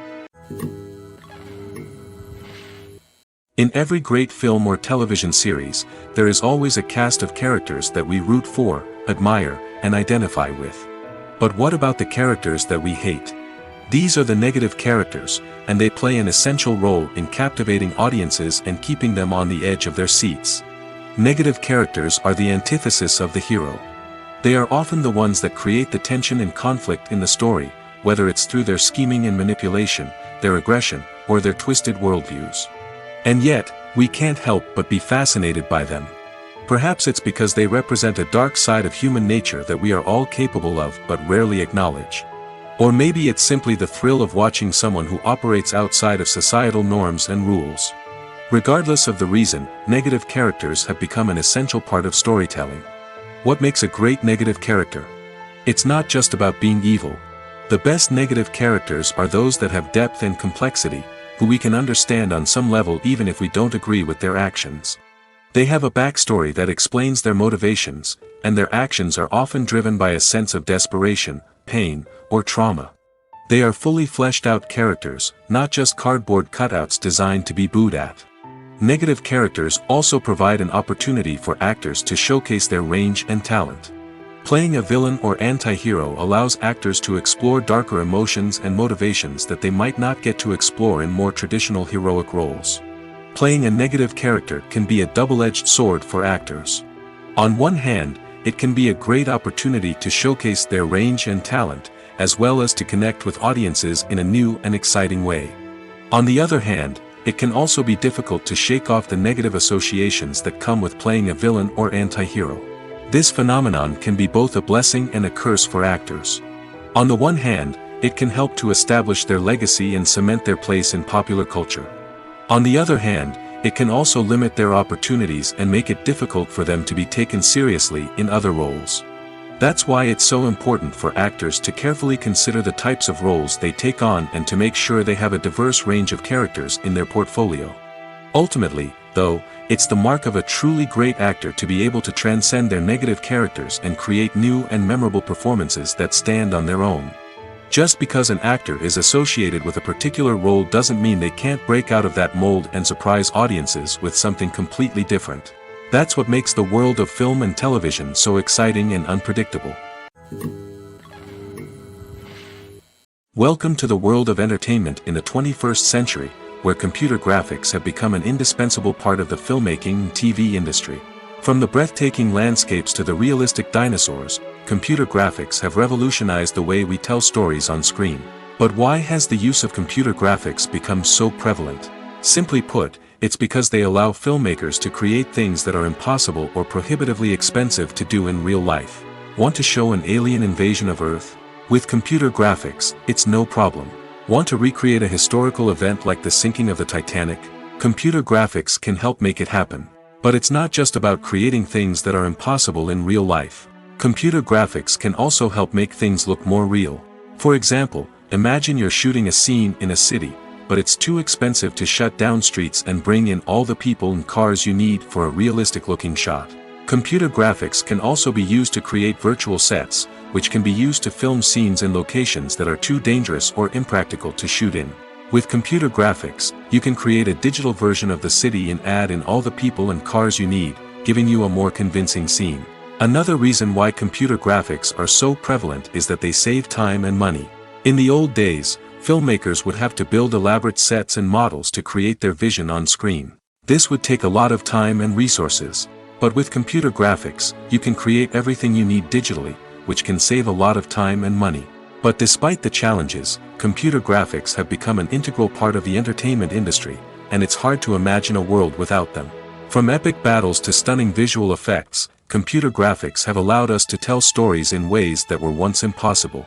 In every great film or television series, there is always a cast of characters that we root for, admire, and identify with. But what about the characters that we hate? These are the negative characters, and they play an essential role in captivating audiences and keeping them on the edge of their seats. Negative characters are the antithesis of the hero. They are often the ones that create the tension and conflict in the story, whether it's through their scheming and manipulation, their aggression, or their twisted worldviews. And yet, we can't help but be fascinated by them. Perhaps it's because they represent a dark side of human nature that we are all capable of but rarely acknowledge. Or maybe it's simply the thrill of watching someone who operates outside of societal norms and rules. Regardless of the reason, negative characters have become an essential part of storytelling. What makes a great negative character? It's not just about being evil. The best negative characters are those that have depth and complexity, who we can understand on some level even if we don't agree with their actions. They have a backstory that explains their motivations, and their actions are often driven by a sense of desperation, pain, or trauma. They are fully fleshed out characters, not just cardboard cutouts designed to be booed at. Negative characters also provide an opportunity for actors to showcase their range and talent. Playing a villain or anti-hero allows actors to explore darker emotions and motivations that they might not get to explore in more traditional heroic roles. Playing a negative character can be a double-edged sword for actors. On one hand, it can be a great opportunity to showcase their range and talent, as well as to connect with audiences in a new and exciting way. On the other hand, it can also be difficult to shake off the negative associations that come with playing a villain or anti-hero. This phenomenon can be both a blessing and a curse for actors. On the one hand, it can help to establish their legacy and cement their place in popular culture. On the other hand, it can also limit their opportunities and make it difficult for them to be taken seriously in other roles. That's why it's so important for actors to carefully consider the types of roles they take on and to make sure they have a diverse range of characters in their portfolio. Ultimately, though, it's the mark of a truly great actor to be able to transcend their negative characters and create new and memorable performances that stand on their own. Just because an actor is associated with a particular role doesn't mean they can't break out of that mold and surprise audiences with something completely different. That's what makes the world of film and television so exciting and unpredictable. Welcome to the world of entertainment in the 21st century, where computer graphics have become an indispensable part of the filmmaking and TV industry. From the breathtaking landscapes to the realistic dinosaurs, computer graphics have revolutionized the way we tell stories on screen. But why has the use of computer graphics become so prevalent? Simply put, it's because they allow filmmakers to create things that are impossible or prohibitively expensive to do in real life. Want to show an alien invasion of Earth? With computer graphics, it's no problem. Want to recreate a historical event like the sinking of the Titanic? Computer graphics can help make it happen. But it's not just about creating things that are impossible in real life. Computer graphics can also help make things look more real. For example, imagine you're shooting a scene in a city, but it's too expensive to shut down streets and bring in all the people and cars you need for a realistic-looking shot. Computer graphics can also be used to create virtual sets, which can be used to film scenes in locations that are too dangerous or impractical to shoot in. With computer graphics, you can create a digital version of the city and add in all the people and cars you need, giving you a more convincing scene. Another reason why computer graphics are so prevalent is that they save time and money. In the old days, filmmakers would have to build elaborate sets and models to create their vision on screen. This would take a lot of time and resources. But with computer graphics, you can create everything you need digitally, which can save a lot of time and money. But despite the challenges, computer graphics have become an integral part of the entertainment industry, and it's hard to imagine a world without them. From epic battles to stunning visual effects, computer graphics have allowed us to tell stories in ways that were once impossible.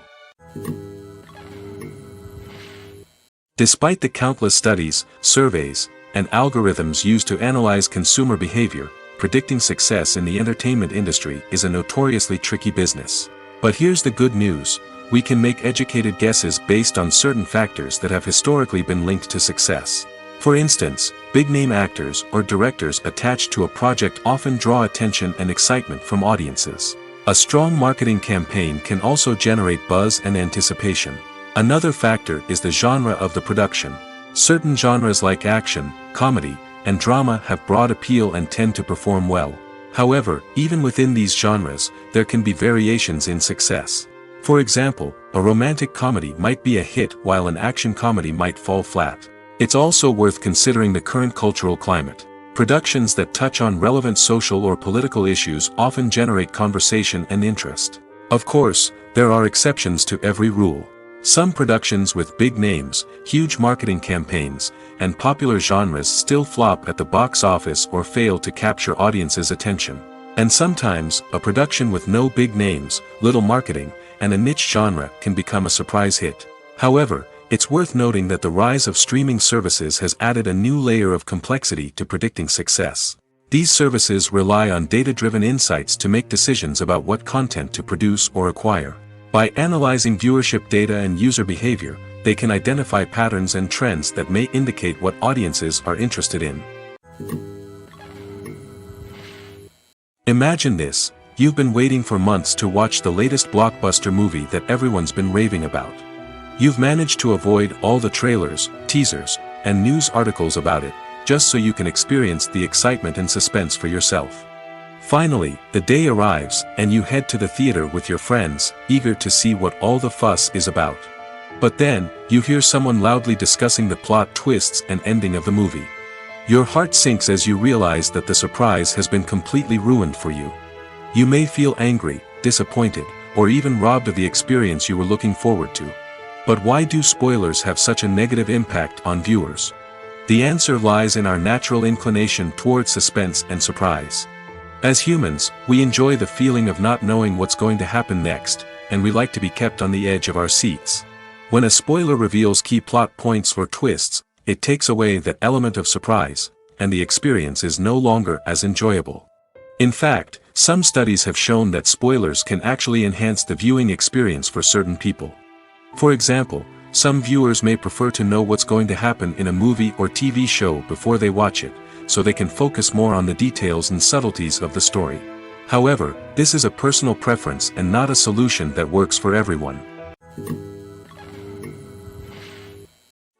Despite the countless studies, surveys, and algorithms used to analyze consumer behavior, predicting success in the entertainment industry is a notoriously tricky business. But here's the good news: we can make educated guesses based on certain factors that have historically been linked to success. For instance, big-name actors or directors attached to a project often draw attention and excitement from audiences. A strong marketing campaign can also generate buzz and anticipation. Another factor is the genre of the production. Certain genres like action, comedy, and drama have broad appeal and tend to perform well. However, even within these genres, there can be variations in success. For example, a romantic comedy might be a hit while an action comedy might fall flat. It's also worth considering the current cultural climate. Productions that touch on relevant social or political issues often generate conversation and interest. Of course, there are exceptions to every rule. Some productions with big names, huge marketing campaigns, and popular genres still flop at the box office or fail to capture audiences' attention. And sometimes, a production with no big names, little marketing, and a niche genre can become a surprise hit. However, it's worth noting that the rise of streaming services has added a new layer of complexity to predicting success. These services rely on data-driven insights to make decisions about what content to produce or acquire. By analyzing viewership data and user behavior, they can identify patterns and trends that may indicate what audiences are interested in. Imagine this: you've been waiting for months to watch the latest blockbuster movie that everyone's been raving about. You've managed to avoid all the trailers, teasers, and news articles about it, just so you can experience the excitement and suspense for yourself. Finally, the day arrives, and you head to the theater with your friends, eager to see what all the fuss is about. But then, you hear someone loudly discussing the plot twists and ending of the movie. Your heart sinks as you realize that the surprise has been completely ruined for you. You may feel angry, disappointed, or even robbed of the experience you were looking forward to. But why do spoilers have such a negative impact on viewers? The answer lies in our natural inclination toward suspense and surprise. As humans, we enjoy the feeling of not knowing what's going to happen next, and we like to be kept on the edge of our seats. When a spoiler reveals key plot points or twists, it takes away that element of surprise, and the experience is no longer as enjoyable. In fact, Some studies have shown that spoilers can actually enhance the viewing experience for certain people. For example, some viewers may prefer to know what's going to happen in a movie or TV show before they watch it, so they can focus more on the details and subtleties of the story. However, this is a personal preference and not a solution that works for everyone.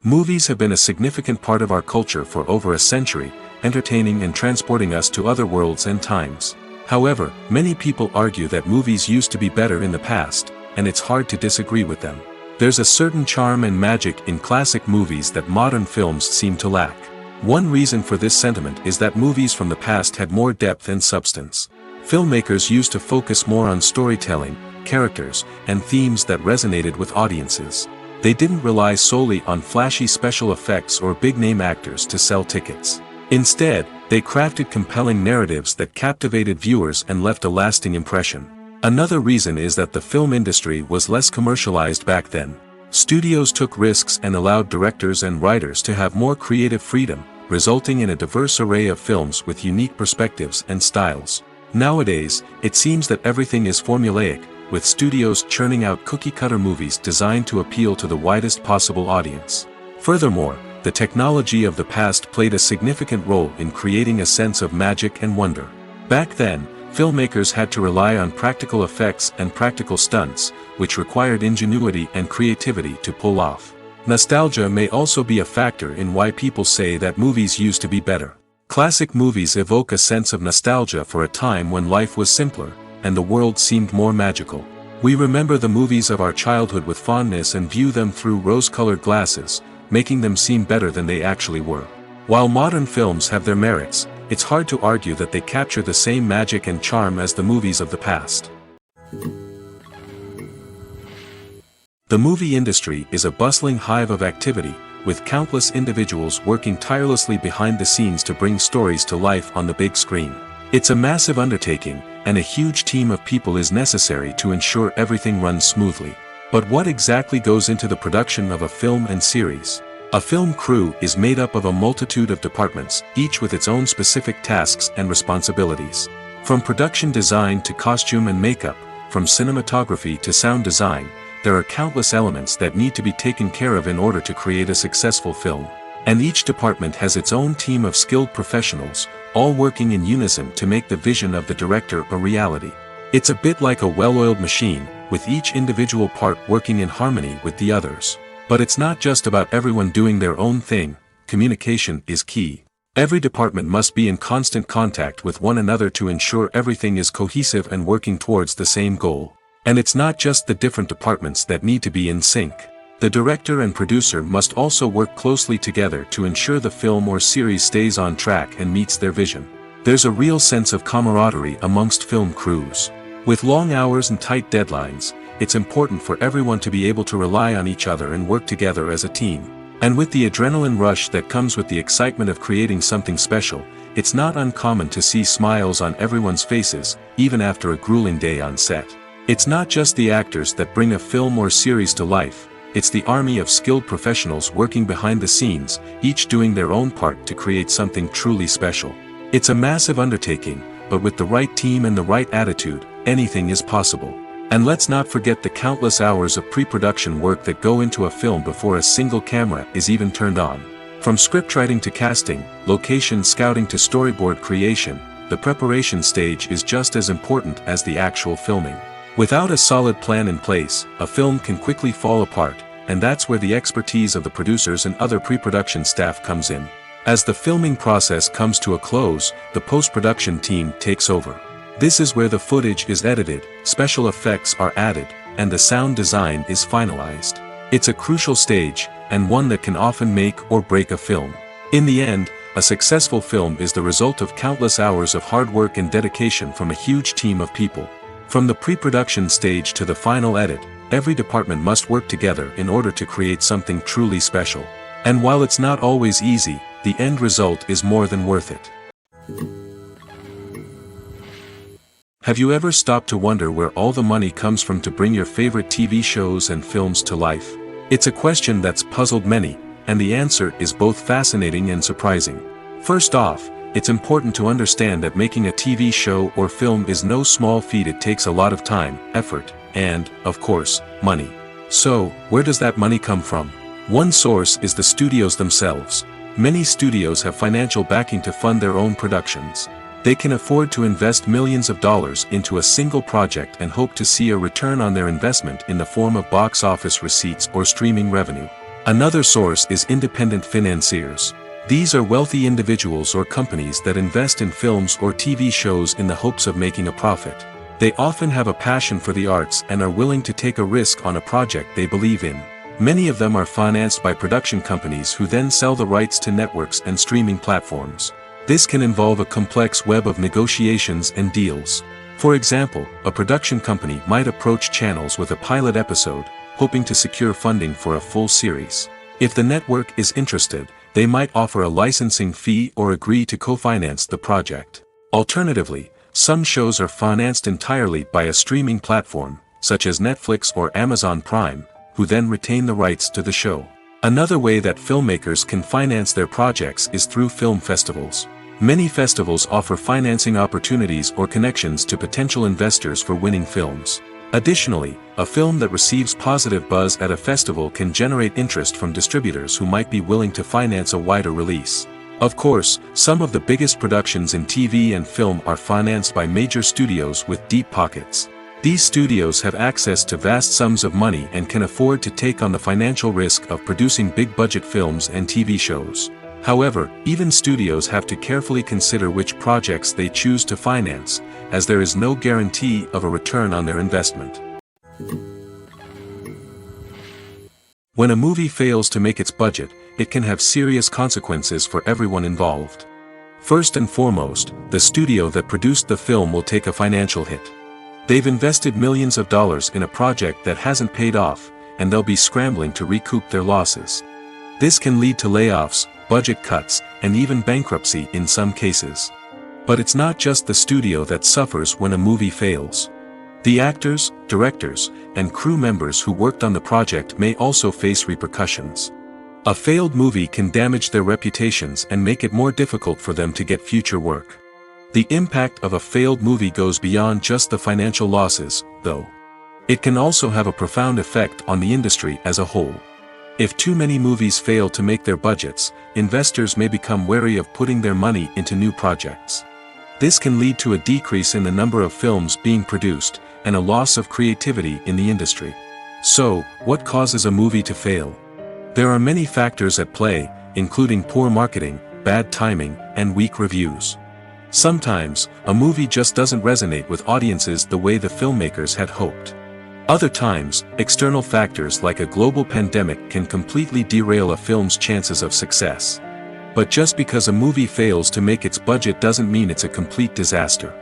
Movies have been a significant part of our culture for over a century, entertaining and transporting us to other worlds and times. However, many people argue that movies used to be better in the past, and it's hard to disagree with them. There's a certain charm and magic in classic movies that modern films seem to lack. One reason for this sentiment is that movies from the past had more depth and substance. Filmmakers used to focus more on storytelling, characters, and themes that resonated with audiences. They didn't rely solely on flashy special effects or big-name actors to sell tickets. Instead, they crafted compelling narratives that captivated viewers and left a lasting impression. Another reason is that the film industry was less commercialized back then. Studios took risks and allowed directors and writers to have more creative freedom, resulting in a diverse array of films with unique perspectives and styles. Nowadays, it seems that everything is formulaic, with studios churning out cookie-cutter movies designed to appeal to the widest possible audience. Furthermore, the technology of the past played a significant role in creating a sense of magic and wonder. Back then, filmmakers had to rely on practical effects and practical stunts, which required ingenuity and creativity to pull off. Nostalgia may also be a factor in why people say that movies used to be better. Classic movies evoke a sense of nostalgia for a time when life was simpler, and the world seemed more magical. We remember the movies of our childhood with fondness and view them through rose-colored glasses, making them seem better than they actually were. While modern films have their merits, it's hard to argue that they capture the same magic and charm as the movies of the past. The movie industry is a bustling hive of activity, with countless individuals working tirelessly behind the scenes to bring stories to life on the big screen. It's a massive undertaking, and a huge team of people is necessary to ensure everything runs smoothly. But what exactly goes into the production of a film and series? A film crew is made up of a multitude of departments, each with its own specific tasks and responsibilities. From production design to costume and makeup, from cinematography to sound design, there are countless elements that need to be taken care of in order to create a successful film. And each department has its own team of skilled professionals, all working in unison to make the vision of the director a reality. It's a bit like a well-oiled machine, with each individual part working in harmony with the others. But it's not just about everyone doing their own thing. Communication is key. Every department must be in constant contact with one another to ensure everything is cohesive and working towards the same goal. And it's not just the different departments that need to be in sync. The director and producer must also work closely together to ensure the film or series stays on track and meets their vision. There's a real sense of camaraderie amongst film crews. With long hours and tight deadlines, it's important for everyone to be able to rely on each other and work together as a team. And with the adrenaline rush that comes with the excitement of creating something special, it's not uncommon to see smiles on everyone's faces, even after a grueling day on set. It's not just the actors that bring a film or series to life, it's the army of skilled professionals working behind the scenes, each doing their own part to create something truly special. It's a massive undertaking, but with the right team and the right attitude, anything is possible. And let's not forget the countless hours of pre-production work that go into a film before a single camera is even turned on. From scriptwriting to casting, location scouting to storyboard creation, the preparation stage is just as important as the actual filming. Without a solid plan in place, a film can quickly fall apart, and that's where the expertise of the producers and other pre-production staff comes in. As the filming process comes to a close, the post-production team takes over. This is where the footage is edited, special effects are added, and the sound design is finalized. It's a crucial stage, and one that can often make or break a film. In the end, a successful film is the result of countless hours of hard work and dedication from a huge team of people. From the pre-production stage to the final edit, every department must work together in order to create something truly special. And while it's not always easy, the end result is more than worth it. Have you ever stopped to wonder where all the money comes from to bring your favorite TV shows and films to life? It's a question that's puzzled many, and the answer is both fascinating and surprising. First off, It's important to understand that making a TV show or film is no small feat. It takes a lot of time, effort, and, of course, money. So, where does that money come from? One source is the studios themselves. Many studios have financial backing to fund their own productions. They can afford to invest millions of dollars into a single project and hope to see a return on their investment in the form of box office receipts or streaming revenue. Another source is independent financiers. These are wealthy individuals or companies that invest in films or TV shows in the hopes of making a profit. They often have a passion for the arts and are willing to take a risk on a project they believe in. Many of them are financed by production companies who then sell the rights to networks and streaming platforms. This can involve a complex web of negotiations and deals. For example, a production company might approach channels with a pilot episode, hoping to secure funding for a full series. If the network is interested, they might offer a licensing fee or agree to co-finance the project. Alternatively, some shows are financed entirely by a streaming platform, such as Netflix or Amazon Prime, who then retain the rights to the show. Another way that filmmakers can finance their projects is through film festivals. Many festivals offer financing opportunities or connections to potential investors for winning films. Additionally, a film that receives positive buzz at a festival can generate interest from distributors who might be willing to finance a wider release. Of course, some of the biggest productions in TV and film are financed by major studios with deep pockets. These studios have access to vast sums of money and can afford to take on the financial risk of producing big-budget films and TV shows. However, even studios have to carefully consider which projects they choose to finance, as there is no guarantee of a return on their investment. When a movie fails to make its budget, it can have serious consequences for everyone involved. First and foremost, the studio that produced the film will take a financial hit. They've invested millions of dollars in a project that hasn't paid off, and they'll be scrambling to recoup their losses. This can lead to layoffs, budget cuts, and even bankruptcy in some cases. But it's not just the studio that suffers when a movie fails. The actors, directors, and crew members who worked on the project may also face repercussions. A failed movie can damage their reputations and make it more difficult for them to get future work. The impact of a failed movie goes beyond just the financial losses, though. It can also have a profound effect on the industry as a whole. If too many movies fail to make their budgets, investors may become wary of putting their money into new projects. This can lead to a decrease in the number of films being produced, and a loss of creativity in the industry. So, what causes a movie to fail? There are many factors at play, including poor marketing, bad timing, and weak reviews. Sometimes, a movie just doesn't resonate with audiences the way the filmmakers had hoped. Other times, external factors like a global pandemic can completely derail a film's chances of success. But just because a movie fails to make its budget doesn't mean it's a complete disaster.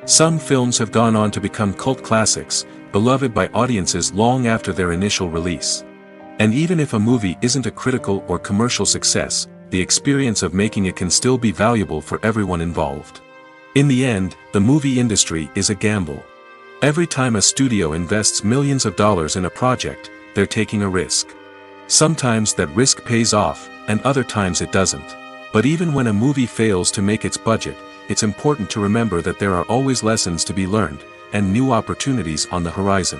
Some films have gone on to become cult classics, beloved by audiences long after their initial release. And even if a movie isn't a critical or commercial success, the experience of making it can still be valuable for everyone involved. In the end, the movie industry is a gamble. Every time a studio invests millions of dollars in a project, they're taking a risk. Sometimes that risk pays off, and other times it doesn't. But even when a movie fails to make its budget, it's important to remember that there are always lessons to be learned, and new opportunities on the horizon.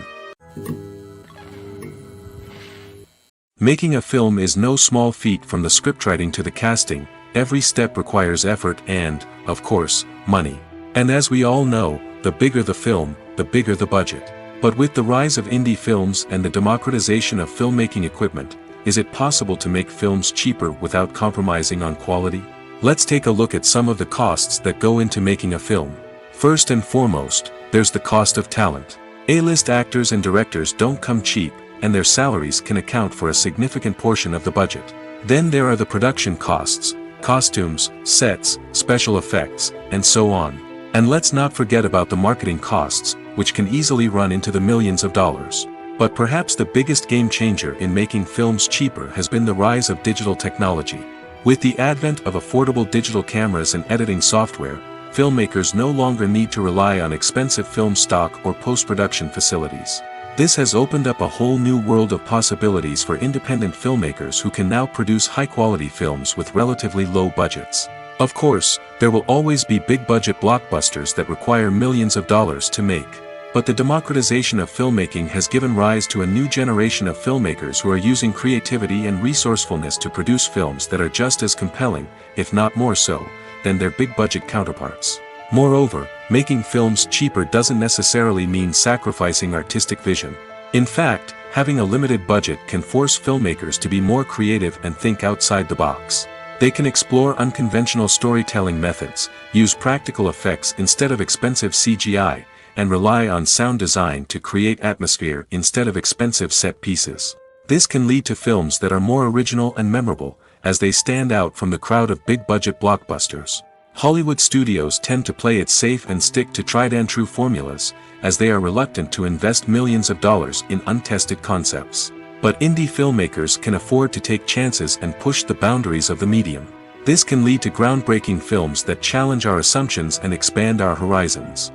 Making a film is no small feat. From the scriptwriting to the casting, every step requires effort and, of course, money. And as we all know, the bigger the film, the bigger the budget. But with the rise of indie films and the democratization of filmmaking equipment, is it possible to make films cheaper without compromising on quality? Let's take a look at some of the costs that go into making a film. First and foremost, there's the cost of talent. A-list actors and directors don't come cheap, and their salaries can account for a significant portion of the budget. Then there are the production costs, costumes, sets, special effects, and so on. And let's not forget about the marketing costs, which can easily run into the millions of dollars. But perhaps the biggest game changer in making films cheaper has been the rise of digital technology. With the advent of affordable digital cameras and editing software, filmmakers no longer need to rely on expensive film stock or post-production facilities. This has opened up a whole new world of possibilities for independent filmmakers who can now produce high-quality films with relatively low budgets. Of course, there will always be big-budget blockbusters that require millions of dollars to make. But the democratization of filmmaking has given rise to a new generation of filmmakers who are using creativity and resourcefulness to produce films that are just as compelling, if not more so, than their big-budget counterparts. Moreover, making films cheaper doesn't necessarily mean sacrificing artistic vision. In fact, having a limited budget can force filmmakers to be more creative and think outside the box. They can explore unconventional storytelling methods, use practical effects instead of expensive CGI, and rely on sound design to create atmosphere instead of expensive set pieces. This can lead to films that are more original and memorable, as they stand out from the crowd of big-budget blockbusters. Hollywood studios tend to play it safe and stick to tried-and-true formulas, as they are reluctant to invest millions of dollars in untested concepts. But indie filmmakers can afford to take chances and push the boundaries of the medium. This can lead to groundbreaking films that challenge our assumptions and expand our horizons.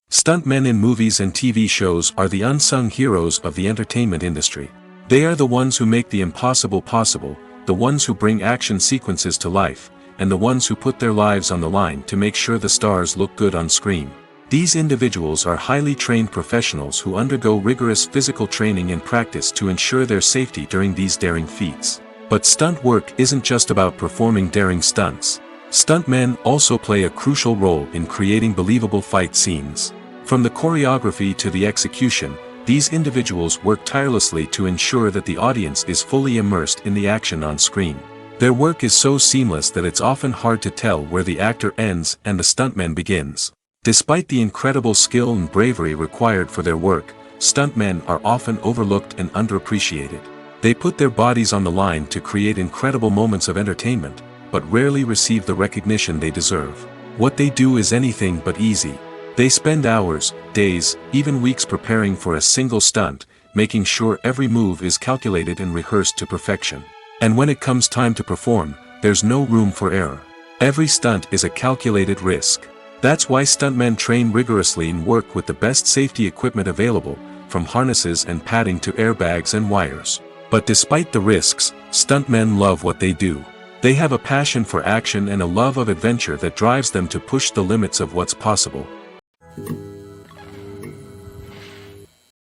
Stuntmen in movies and TV shows are the unsung heroes of the entertainment industry. They are the ones who make the impossible possible, the ones who bring action sequences to life, and the ones who put their lives on the line to make sure the stars look good on screen. These individuals are highly trained professionals who undergo rigorous physical training and practice to ensure their safety during these daring feats. But stunt work isn't just about performing daring stunts. Stuntmen also play a crucial role in creating believable fight scenes. From the choreography to the execution, these individuals work tirelessly to ensure that the audience is fully immersed in the action on screen. Their work is so seamless that it's often hard to tell where the actor ends and the stuntman begins. Despite the incredible skill and bravery required for their work, stuntmen are often overlooked and underappreciated. They put their bodies on the line to create incredible moments of entertainment, but rarely receive the recognition they deserve. What they do is anything but easy. They spend hours, days, even weeks preparing for a single stunt, making sure every move is calculated and rehearsed to perfection. And when it comes time to perform, there's no room for error. Every stunt is a calculated risk. That's why stuntmen train rigorously and work with the best safety equipment available, from harnesses and padding to airbags and wires. But despite the risks, stuntmen love what they do. They have a passion for action and a love of adventure that drives them to push the limits of what's possible.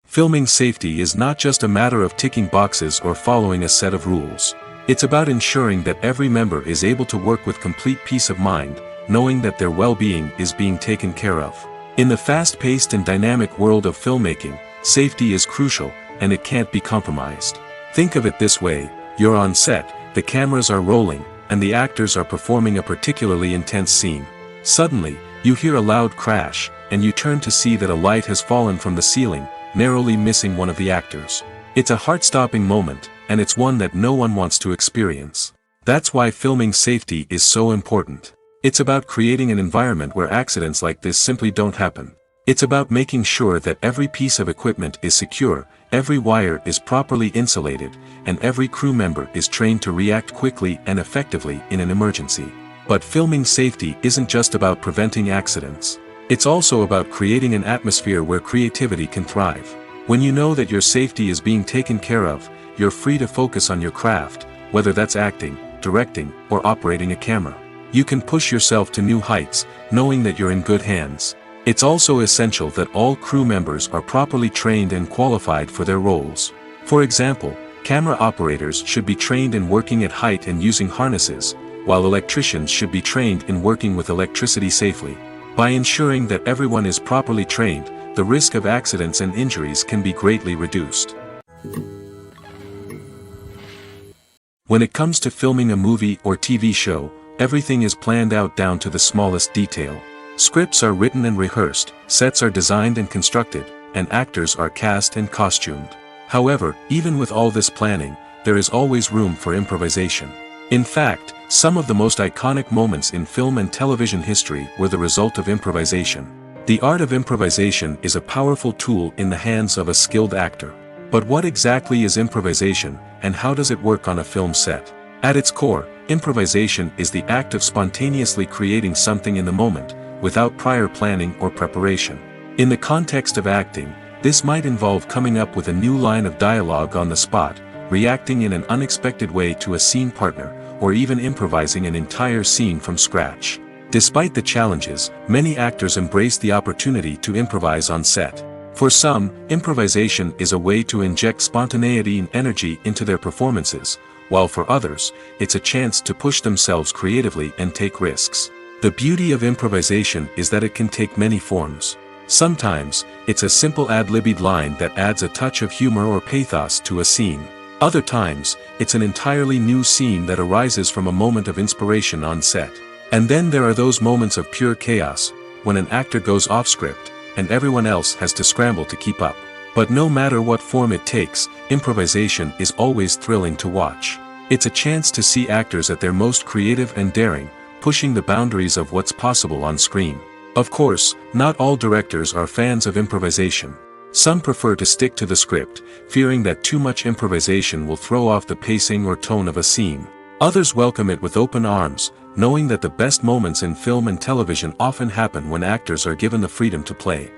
Filming safety is not just a matter of ticking boxes or following a set of rules. It's about ensuring that every member is able to work with complete peace of mind, knowing that their well-being is being taken care of. In the fast-paced and dynamic world of filmmaking, safety is crucial, and it can't be compromised. Think of it this way: you're on set, the cameras are rolling, and the actors are performing a particularly intense scene. Suddenly, you hear a loud crash, and you turn to see that a light has fallen from the ceiling, narrowly missing one of the actors. It's a heart-stopping moment, and it's one that no one wants to experience. That's why filming safety is so important. It's about creating an environment where accidents like this simply don't happen. It's about making sure that every piece of equipment is secure, every wire is properly insulated, and every crew member is trained to react quickly and effectively in an emergency. But filming safety isn't just about preventing accidents. It's also about creating an atmosphere where creativity can thrive. When you know that your safety is being taken care of, you're free to focus on your craft, whether that's acting, directing, or operating a camera. You can push yourself to new heights, knowing that you're in good hands. It's also essential that all crew members are properly trained and qualified for their roles. For example, camera operators should be trained in working at height and using harnesses, while electricians should be trained in working with electricity safely. By ensuring that everyone is properly trained, the risk of accidents and injuries can be greatly reduced. When it comes to filming a movie or TV show, everything is planned out down to the smallest detail. Scripts are written and rehearsed, sets are designed and constructed, and actors are cast and costumed. However, even with all this planning, there is always room for improvisation. In fact, some of the most iconic moments in film and television history were the result of improvisation. The art of improvisation is a powerful tool in the hands of a skilled actor. But what exactly is improvisation, and how does it work on a film set? At its core, improvisation is the act of spontaneously creating something in the moment, without prior planning or preparation. In the context of acting, this might involve coming up with a new line of dialogue on the spot, reacting in an unexpected way to a scene partner, or even improvising an entire scene from scratch. Despite the challenges, many actors embrace the opportunity to improvise on set. For some, improvisation is a way to inject spontaneity and energy into their performances, while for others, it's a chance to push themselves creatively and take risks. The beauty of improvisation is that it can take many forms. Sometimes, it's a simple ad-libbed line that adds a touch of humor or pathos to a scene. Other times, it's an entirely new scene that arises from a moment of inspiration on set. And then there are those moments of pure chaos, when an actor goes off script, and everyone else has to scramble to keep up. But no matter what form it takes, improvisation is always thrilling to watch. It's a chance to see actors at their most creative and daring, pushing the boundaries of what's possible on screen. Of course, not all directors are fans of improvisation. Some prefer to stick to the script, fearing that too much improvisation will throw off the pacing or tone of a scene. Others welcome it with open arms, knowing that the best moments in film and television often happen when actors are given the freedom to play.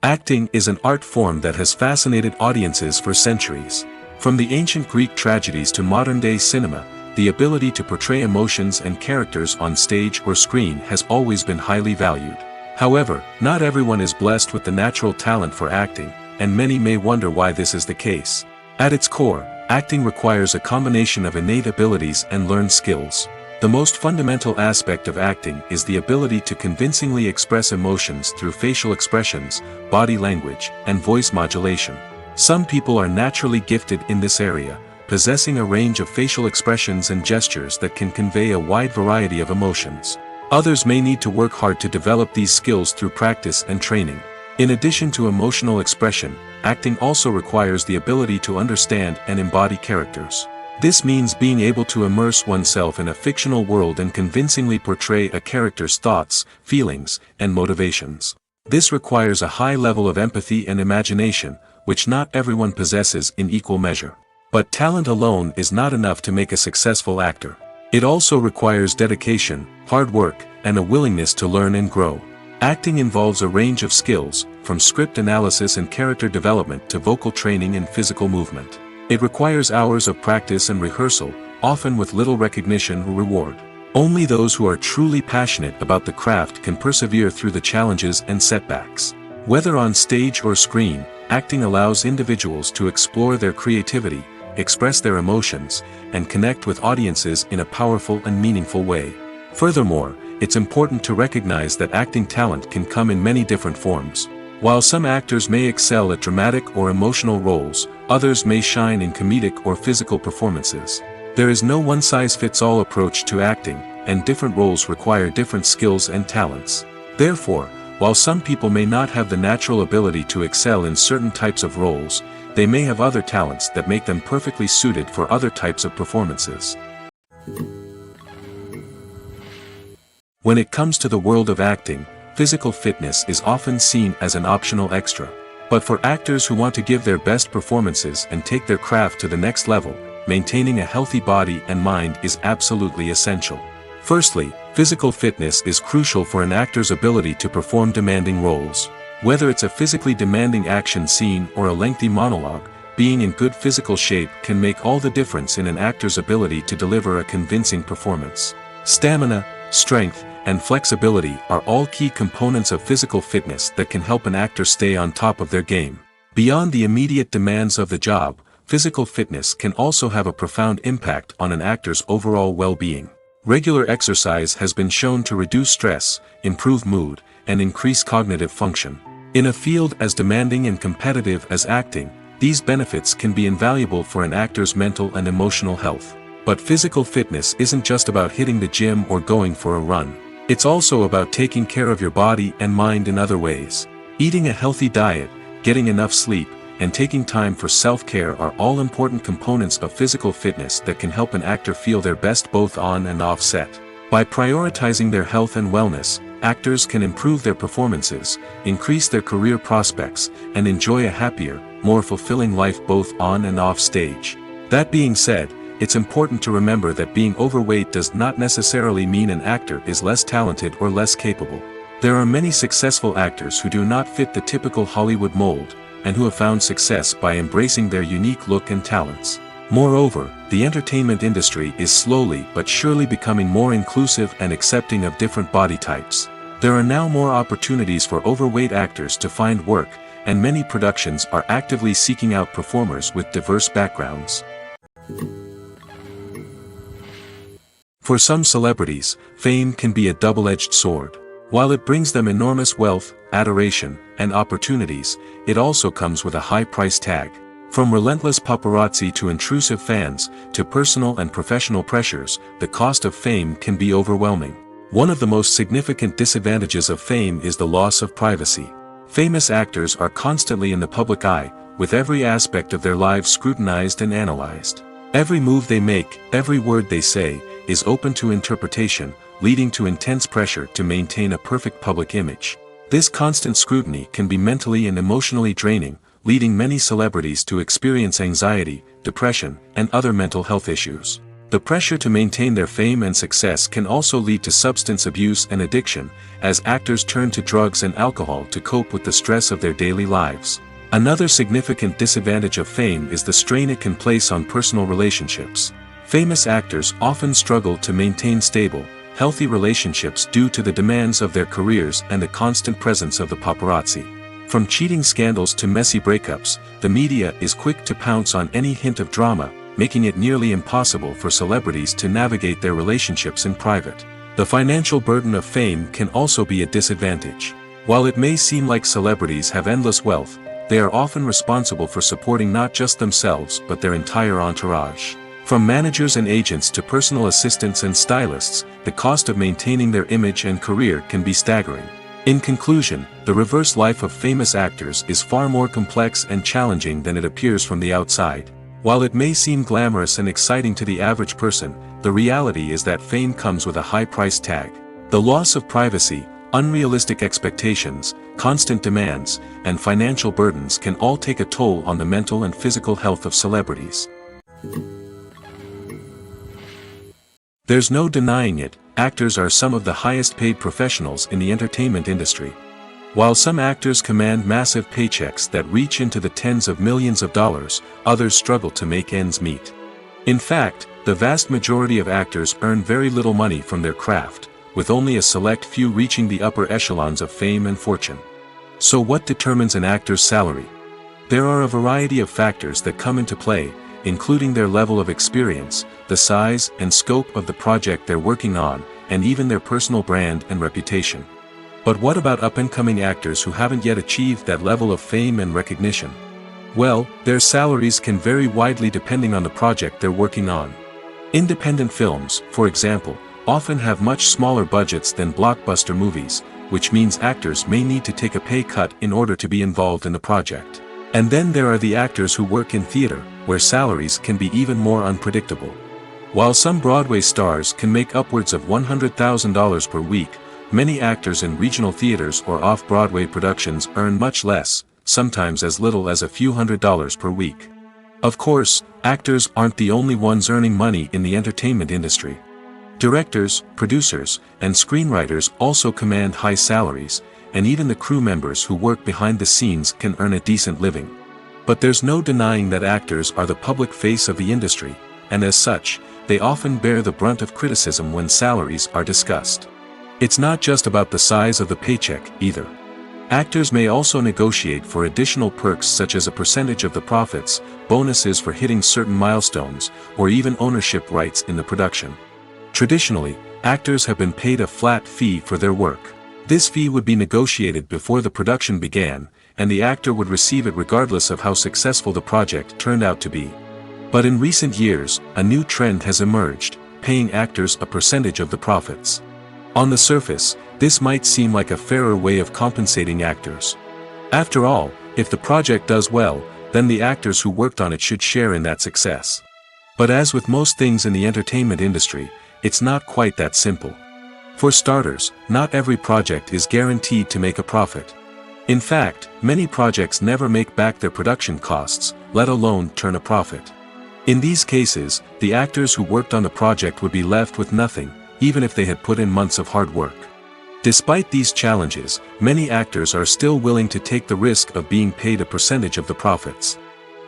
Acting is an art form that has fascinated audiences for centuries. From the ancient Greek tragedies to modern-day cinema, the ability to portray emotions and characters on stage or screen has always been highly valued. However, not everyone is blessed with the natural talent for acting, and many may wonder why this is the case. At its core, acting requires a combination of innate abilities and learned skills. The most fundamental aspect of acting is the ability to convincingly express emotions through facial expressions, body language, and voice modulation. Some people are naturally gifted in this area, possessing a range of facial expressions and gestures that can convey a wide variety of emotions. Others may need to work hard to develop these skills through practice and training. In addition to emotional expression, acting also requires the ability to understand and embody characters. This means being able to immerse oneself in a fictional world and convincingly portray a character's thoughts, feelings, and motivations. This requires a high level of empathy and imagination, which not everyone possesses in equal measure. But talent alone is not enough to make a successful actor. It also requires dedication, hard work, and a willingness to learn and grow. Acting involves a range of skills, from script analysis and character development to vocal training and physical movement. It requires hours of practice and rehearsal, often with little recognition or reward. Only those who are truly passionate about the craft can persevere through the challenges and setbacks. Whether on stage or screen, acting allows individuals to explore their creativity, express their emotions, and connect with audiences in a powerful and meaningful way. Furthermore, it's important to recognize that acting talent can come in many different forms. While some actors may excel at dramatic or emotional roles, others may shine in comedic or physical performances. There is no one-size-fits-all approach to acting, and different roles require different skills and talents. Therefore, while some people may not have the natural ability to excel in certain types of roles, they may have other talents that make them perfectly suited for other types of performances. When it comes to the world of acting, physical fitness is often seen as an optional extra. But for actors who want to give their best performances and take their craft to the next level, maintaining a healthy body and mind is absolutely essential. Firstly, physical fitness is crucial for an actor's ability to perform demanding roles. Whether it's a physically demanding action scene or a lengthy monologue, being in good physical shape can make all the difference in an actor's ability to deliver a convincing performance. Stamina, strength, and flexibility are all key components of physical fitness that can help an actor stay on top of their game. Beyond the immediate demands of the job, physical fitness can also have a profound impact on an actor's overall well-being. Regular exercise has been shown to reduce stress, improve mood, and increase cognitive function. In a field as demanding and competitive as acting, these benefits can be invaluable for an actor's mental and emotional health. But physical fitness isn't just about hitting the gym or going for a run. It's also about taking care of your body and mind in other ways. Eating a healthy diet, getting enough sleep, and taking time for self-care are all important components of physical fitness that can help an actor feel their best both on and off set. By prioritizing their health and wellness, actors can improve their performances, increase their career prospects, and enjoy a happier, more fulfilling life both on and off stage. That being said, it's important to remember that being overweight does not necessarily mean an actor is less talented or less capable. There are many successful actors who do not fit the typical Hollywood mold, and who have found success by embracing their unique look and talents. Moreover, the entertainment industry is slowly but surely becoming more inclusive and accepting of different body types. There are now more opportunities for overweight actors to find work, and many productions are actively seeking out performers with diverse backgrounds. For some celebrities, fame can be a double-edged sword. While it brings them enormous wealth, adoration, and opportunities, it also comes with a high price tag. From relentless paparazzi to intrusive fans, to personal and professional pressures, the cost of fame can be overwhelming. One of the most significant disadvantages of fame is the loss of privacy. Famous actors are constantly in the public eye, with every aspect of their lives scrutinized and analyzed. Every move they make, every word they say, is open to interpretation, leading to intense pressure to maintain a perfect public image. This constant scrutiny can be mentally and emotionally draining, leading many celebrities to experience anxiety, depression, and other mental health issues. The pressure to maintain their fame and success can also lead to substance abuse and addiction, as actors turn to drugs and alcohol to cope with the stress of their daily lives. Another significant disadvantage of fame is the strain it can place on personal relationships. Famous actors often struggle to maintain stable, healthy relationships due to the demands of their careers and the constant presence of the paparazzi. From cheating scandals to messy breakups, the media is quick to pounce on any hint of drama, making it nearly impossible for celebrities to navigate their relationships in private. The financial burden of fame can also be a disadvantage. While it may seem like celebrities have endless wealth, they are often responsible for supporting not just themselves but their entire entourage. From managers and agents to personal assistants and stylists, the cost of maintaining their image and career can be staggering. In conclusion, the reverse life of famous actors is far more complex and challenging than it appears from the outside. While it may seem glamorous and exciting to the average person, the reality is that fame comes with a high price tag. The loss of privacy, unrealistic expectations, constant demands, and financial burdens can all take a toll on the mental and physical health of celebrities. There's no denying it, actors are some of the highest paid professionals in the entertainment industry. While some actors command massive paychecks that reach into the tens of millions of dollars, others struggle to make ends meet. In fact, the vast majority of actors earn very little money from their craft, with only a select few reaching the upper echelons of fame and fortune. So what determines an actor's salary? There are a variety of factors that come into play, including their level of experience, the size and scope of the project they're working on, and even their personal brand and reputation. But what about up-and-coming actors who haven't yet achieved that level of fame and recognition? Well, their salaries can vary widely depending on the project they're working on. Independent films, for example, often have much smaller budgets than blockbuster movies, which means actors may need to take a pay cut in order to be involved in the project. And then there are the actors who work in theater, where salaries can be even more unpredictable. While some Broadway stars can make upwards of $100,000 per week, many actors in regional theaters or off-Broadway productions earn much less, sometimes as little as a few $100s per week. Of course, actors aren't the only ones earning money in the entertainment industry. Directors, producers, and screenwriters also command high salaries, and even the crew members who work behind the scenes can earn a decent living. But there's no denying that actors are the public face of the industry, and as such, they often bear the brunt of criticism when salaries are discussed. It's not just about the size of the paycheck, either. Actors may also negotiate for additional perks such as a percentage of the profits, bonuses for hitting certain milestones, or even ownership rights in the production. Traditionally, actors have been paid a flat fee for their work. This fee would be negotiated before the production began, and the actor would receive it regardless of how successful the project turned out to be. But in recent years, a new trend has emerged, paying actors a percentage of the profits. On the surface, this might seem like a fairer way of compensating actors. After all, if the project does well, then the actors who worked on it should share in that success. But as with most things in the entertainment industry, it's not quite that simple. For starters, not every project is guaranteed to make a profit. In fact, many projects never make back their production costs, let alone turn a profit. In these cases, the actors who worked on the project would be left with nothing, even if they had put in months of hard work. Despite these challenges, many actors are still willing to take the risk of being paid a percentage of the profits.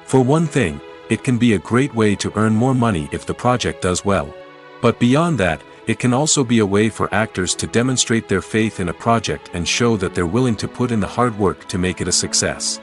For one thing, it can be a great way to earn more money if the project does well. But beyond that, it can also be a way for actors to demonstrate their faith in a project and show that they're willing to put in the hard work to make it a success.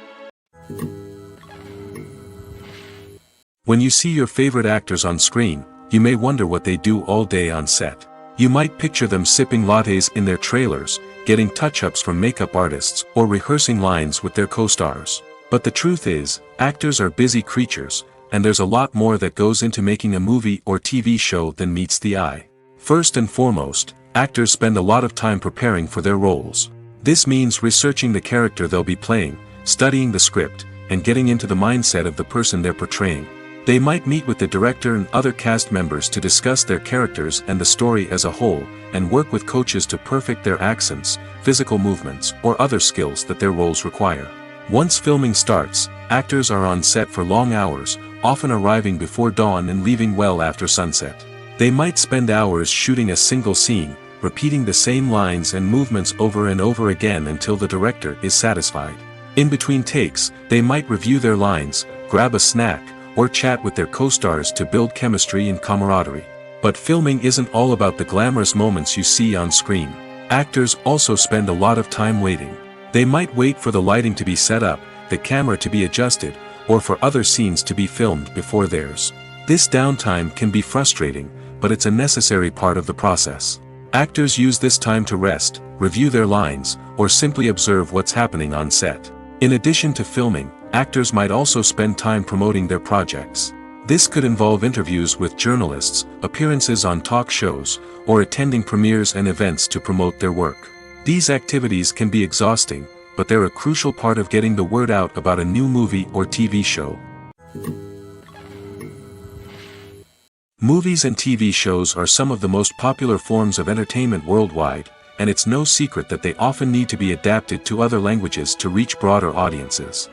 When you see your favorite actors on screen, you may wonder what they do all day on set. You might picture them sipping lattes in their trailers, getting touch-ups from makeup artists, or rehearsing lines with their co-stars. But the truth is, actors are busy creatures, and there's a lot more that goes into making a movie or TV show than meets the eye. First and foremost, actors spend a lot of time preparing for their roles. This means researching the character they'll be playing, studying the script, and getting into the mindset of the person they're portraying. They might meet with the director and other cast members to discuss their characters and the story as a whole, and work with coaches to perfect their accents, physical movements, or other skills that their roles require. Once filming starts, actors are on set for long hours, often arriving before dawn and leaving well after sunset. They might spend hours shooting a single scene, repeating the same lines and movements over and over again until the director is satisfied. In between takes, they might review their lines, grab a snack, or chat with their co-stars to build chemistry and camaraderie. But filming isn't all about the glamorous moments you see on screen. Actors also spend a lot of time waiting. They might wait for the lighting to be set up, the camera to be adjusted, or for other scenes to be filmed before theirs. This downtime can be frustrating, but it's a necessary part of the process. Actors use this time to rest, review their lines, or simply observe what's happening on set. In addition to filming, actors might also spend time promoting their projects. This could involve interviews with journalists, appearances on talk shows, or attending premieres and events to promote their work. These activities can be exhausting, but they're a crucial part of getting the word out about a new movie or TV show. Movies and TV shows are some of the most popular forms of entertainment worldwide, and it's no secret that they often need to be adapted to other languages to reach broader audiences.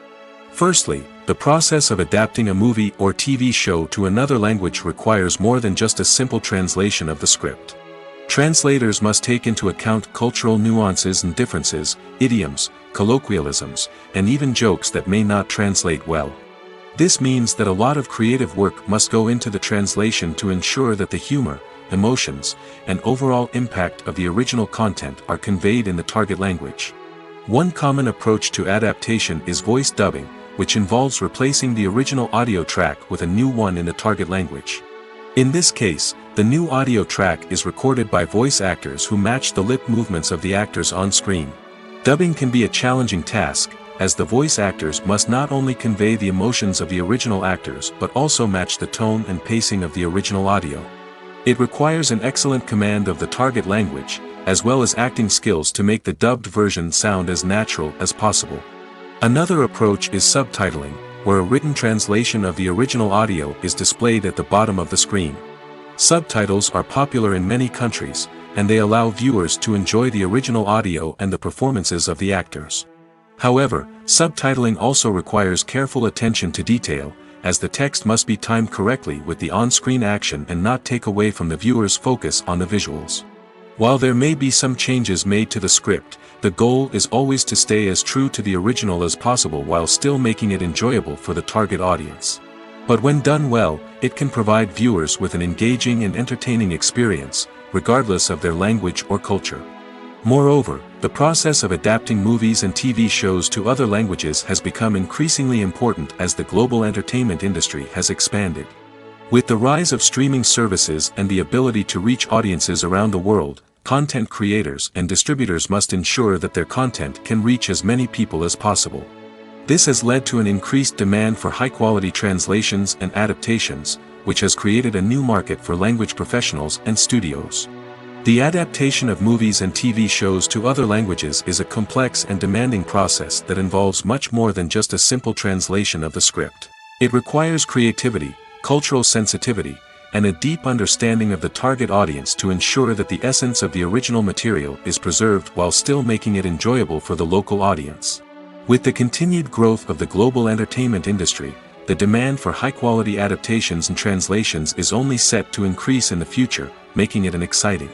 Firstly, the process of adapting a movie or TV show to another language requires more than just a simple translation of the script. Translators must take into account cultural nuances and differences, idioms, colloquialisms, and even jokes that may not translate well. This means that a lot of creative work must go into the translation to ensure that the humor, emotions, and overall impact of the original content are conveyed in the target language. One common approach to adaptation is voice dubbing, which involves replacing the original audio track with a new one in the target language. In this case, the new audio track is recorded by voice actors who match the lip movements of the actors on screen. Dubbing can be a challenging task, as the voice actors must not only convey the emotions of the original actors but also match the tone and pacing of the original audio. It requires an excellent command of the target language, as well as acting skills to make the dubbed version sound as natural as possible. Another approach is subtitling, where a written translation of the original audio is displayed at the bottom of the screen. Subtitles are popular in many countries, and they allow viewers to enjoy the original audio and the performances of the actors. However, subtitling also requires careful attention to detail, as the text must be timed correctly with the on-screen action and not take away from the viewer's focus on the visuals. While there may be some changes made to the script, the goal is always to stay as true to the original as possible while still making it enjoyable for the target audience. But when done well, it can provide viewers with an engaging and entertaining experience, regardless of their language or culture. Moreover, the process of adapting movies and TV shows to other languages has become increasingly important as the global entertainment industry has expanded. With the rise of streaming services and the ability to reach audiences around the world, content creators and distributors must ensure that their content can reach as many people as possible. This has led to an increased demand for high-quality translations and adaptations, which has created a new market for language professionals and studios. The adaptation of movies and TV shows to other languages is a complex and demanding process that involves much more than just a simple translation of the script. It requires creativity, cultural sensitivity, and a deep understanding of the target audience to ensure that the essence of the original material is preserved while still making it enjoyable for the local audience. With the continued growth of the global entertainment industry, the demand for high-quality adaptations and translations is only set to increase in the future, making it an exciting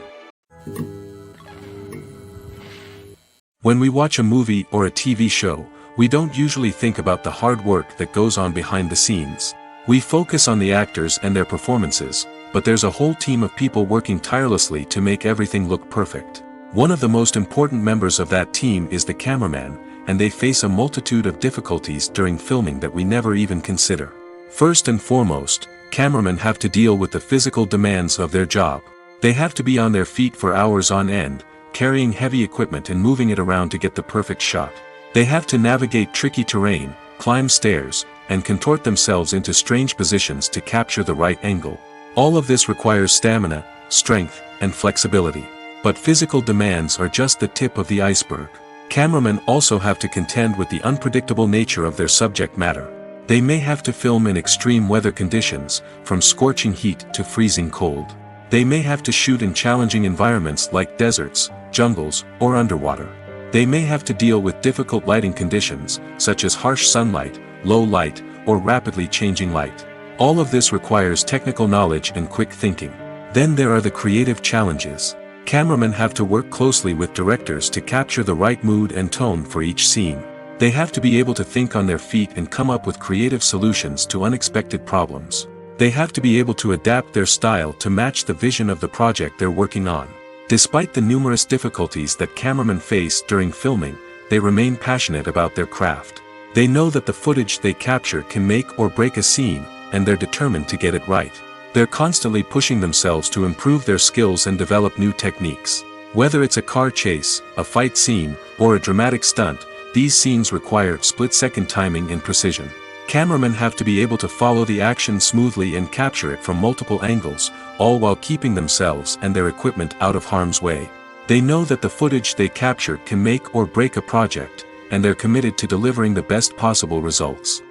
When we watch a movie or a TV show, we don't usually think about the hard work that goes on behind the scenes. We focus on the actors and their performances, but there's a whole team of people working tirelessly to make everything look perfect. One of the most important members of that team is the cameraman, and they face a multitude of difficulties during filming that we never even consider. First and foremost, cameramen have to deal with the physical demands of their job. They have to be on their feet for hours on end, carrying heavy equipment and moving it around to get the perfect shot. They have to navigate tricky terrain, climb stairs, and contort themselves into strange positions to capture the right angle. All of this requires stamina, strength, and flexibility. But physical demands are just the tip of the iceberg. Cameramen also have to contend with the unpredictable nature of their subject matter. They may have to film in extreme weather conditions, from scorching heat to freezing cold. They may have to shoot in challenging environments like deserts, jungles, or underwater. They may have to deal with difficult lighting conditions, such as harsh sunlight, low light, or rapidly changing light. All of this requires technical knowledge and quick thinking. Then there are the creative challenges. Cameramen have to work closely with directors to capture the right mood and tone for each scene. They have to be able to think on their feet and come up with creative solutions to unexpected problems. They have to be able to adapt their style to match the vision of the project they're working on. Despite the numerous difficulties that cameramen face during filming, they remain passionate about their craft. They know that the footage they capture can make or break a scene, and they're determined to get it right. They're constantly pushing themselves to improve their skills and develop new techniques. Whether it's a car chase, a fight scene, or a dramatic stunt, these scenes require split-second timing and precision. Cameramen have to be able to follow the action smoothly and capture it from multiple angles, all while keeping themselves and their equipment out of harm's way. They know that the footage they capture can make or break a project, and they're committed to delivering the best possible results.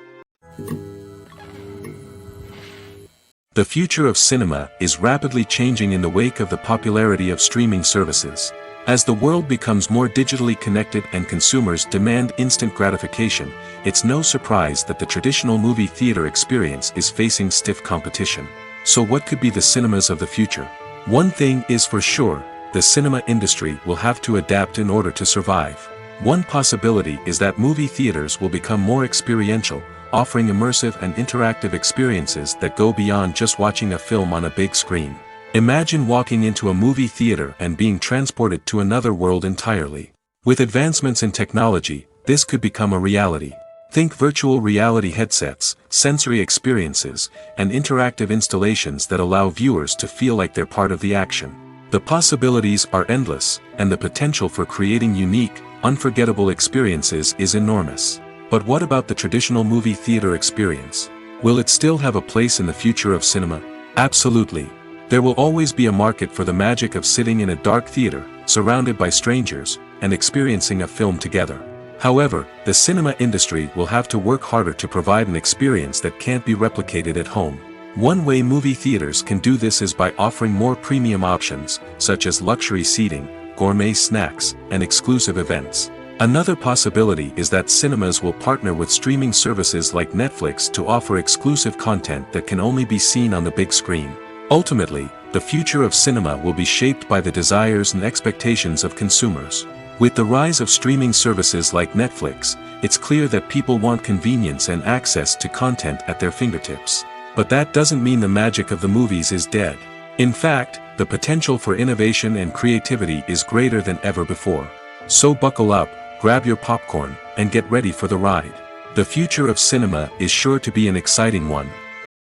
The future of cinema is rapidly changing in the wake of the popularity of streaming services. As the world becomes more digitally connected and consumers demand instant gratification, it's no surprise that the traditional movie theater experience is facing stiff competition. So what could be the cinemas of the future? One thing is for sure, the cinema industry will have to adapt in order to survive. One possibility is that movie theaters will become more experiential, offering immersive and interactive experiences that go beyond just watching a film on a big screen. Imagine walking into a movie theater and being transported to another world entirely. With advancements in technology, this could become a reality. Think virtual reality headsets, sensory experiences, and interactive installations that allow viewers to feel like they're part of the action. The possibilities are endless, and the potential for creating unique, unforgettable experiences is enormous. But what about the traditional movie theater experience? Will it still have a place in the future of cinema? Absolutely. There will always be a market for the magic of sitting in a dark theater, surrounded by strangers, and experiencing a film together. However, the cinema industry will have to work harder to provide an experience that can't be replicated at home. One way movie theaters can do this is by offering more premium options, such as luxury seating, gourmet snacks, and exclusive events. Another possibility is that cinemas will partner with streaming services like Netflix to offer exclusive content that can only be seen on the big screen. Ultimately, the future of cinema will be shaped by the desires and expectations of consumers. With the rise of streaming services like Netflix, it's clear that people want convenience and access to content at their fingertips. But that doesn't mean the magic of the movies is dead. In fact, the potential for innovation and creativity is greater than ever before. So buckle up, grab your popcorn, and get ready for the ride. The future of cinema is sure to be an exciting one.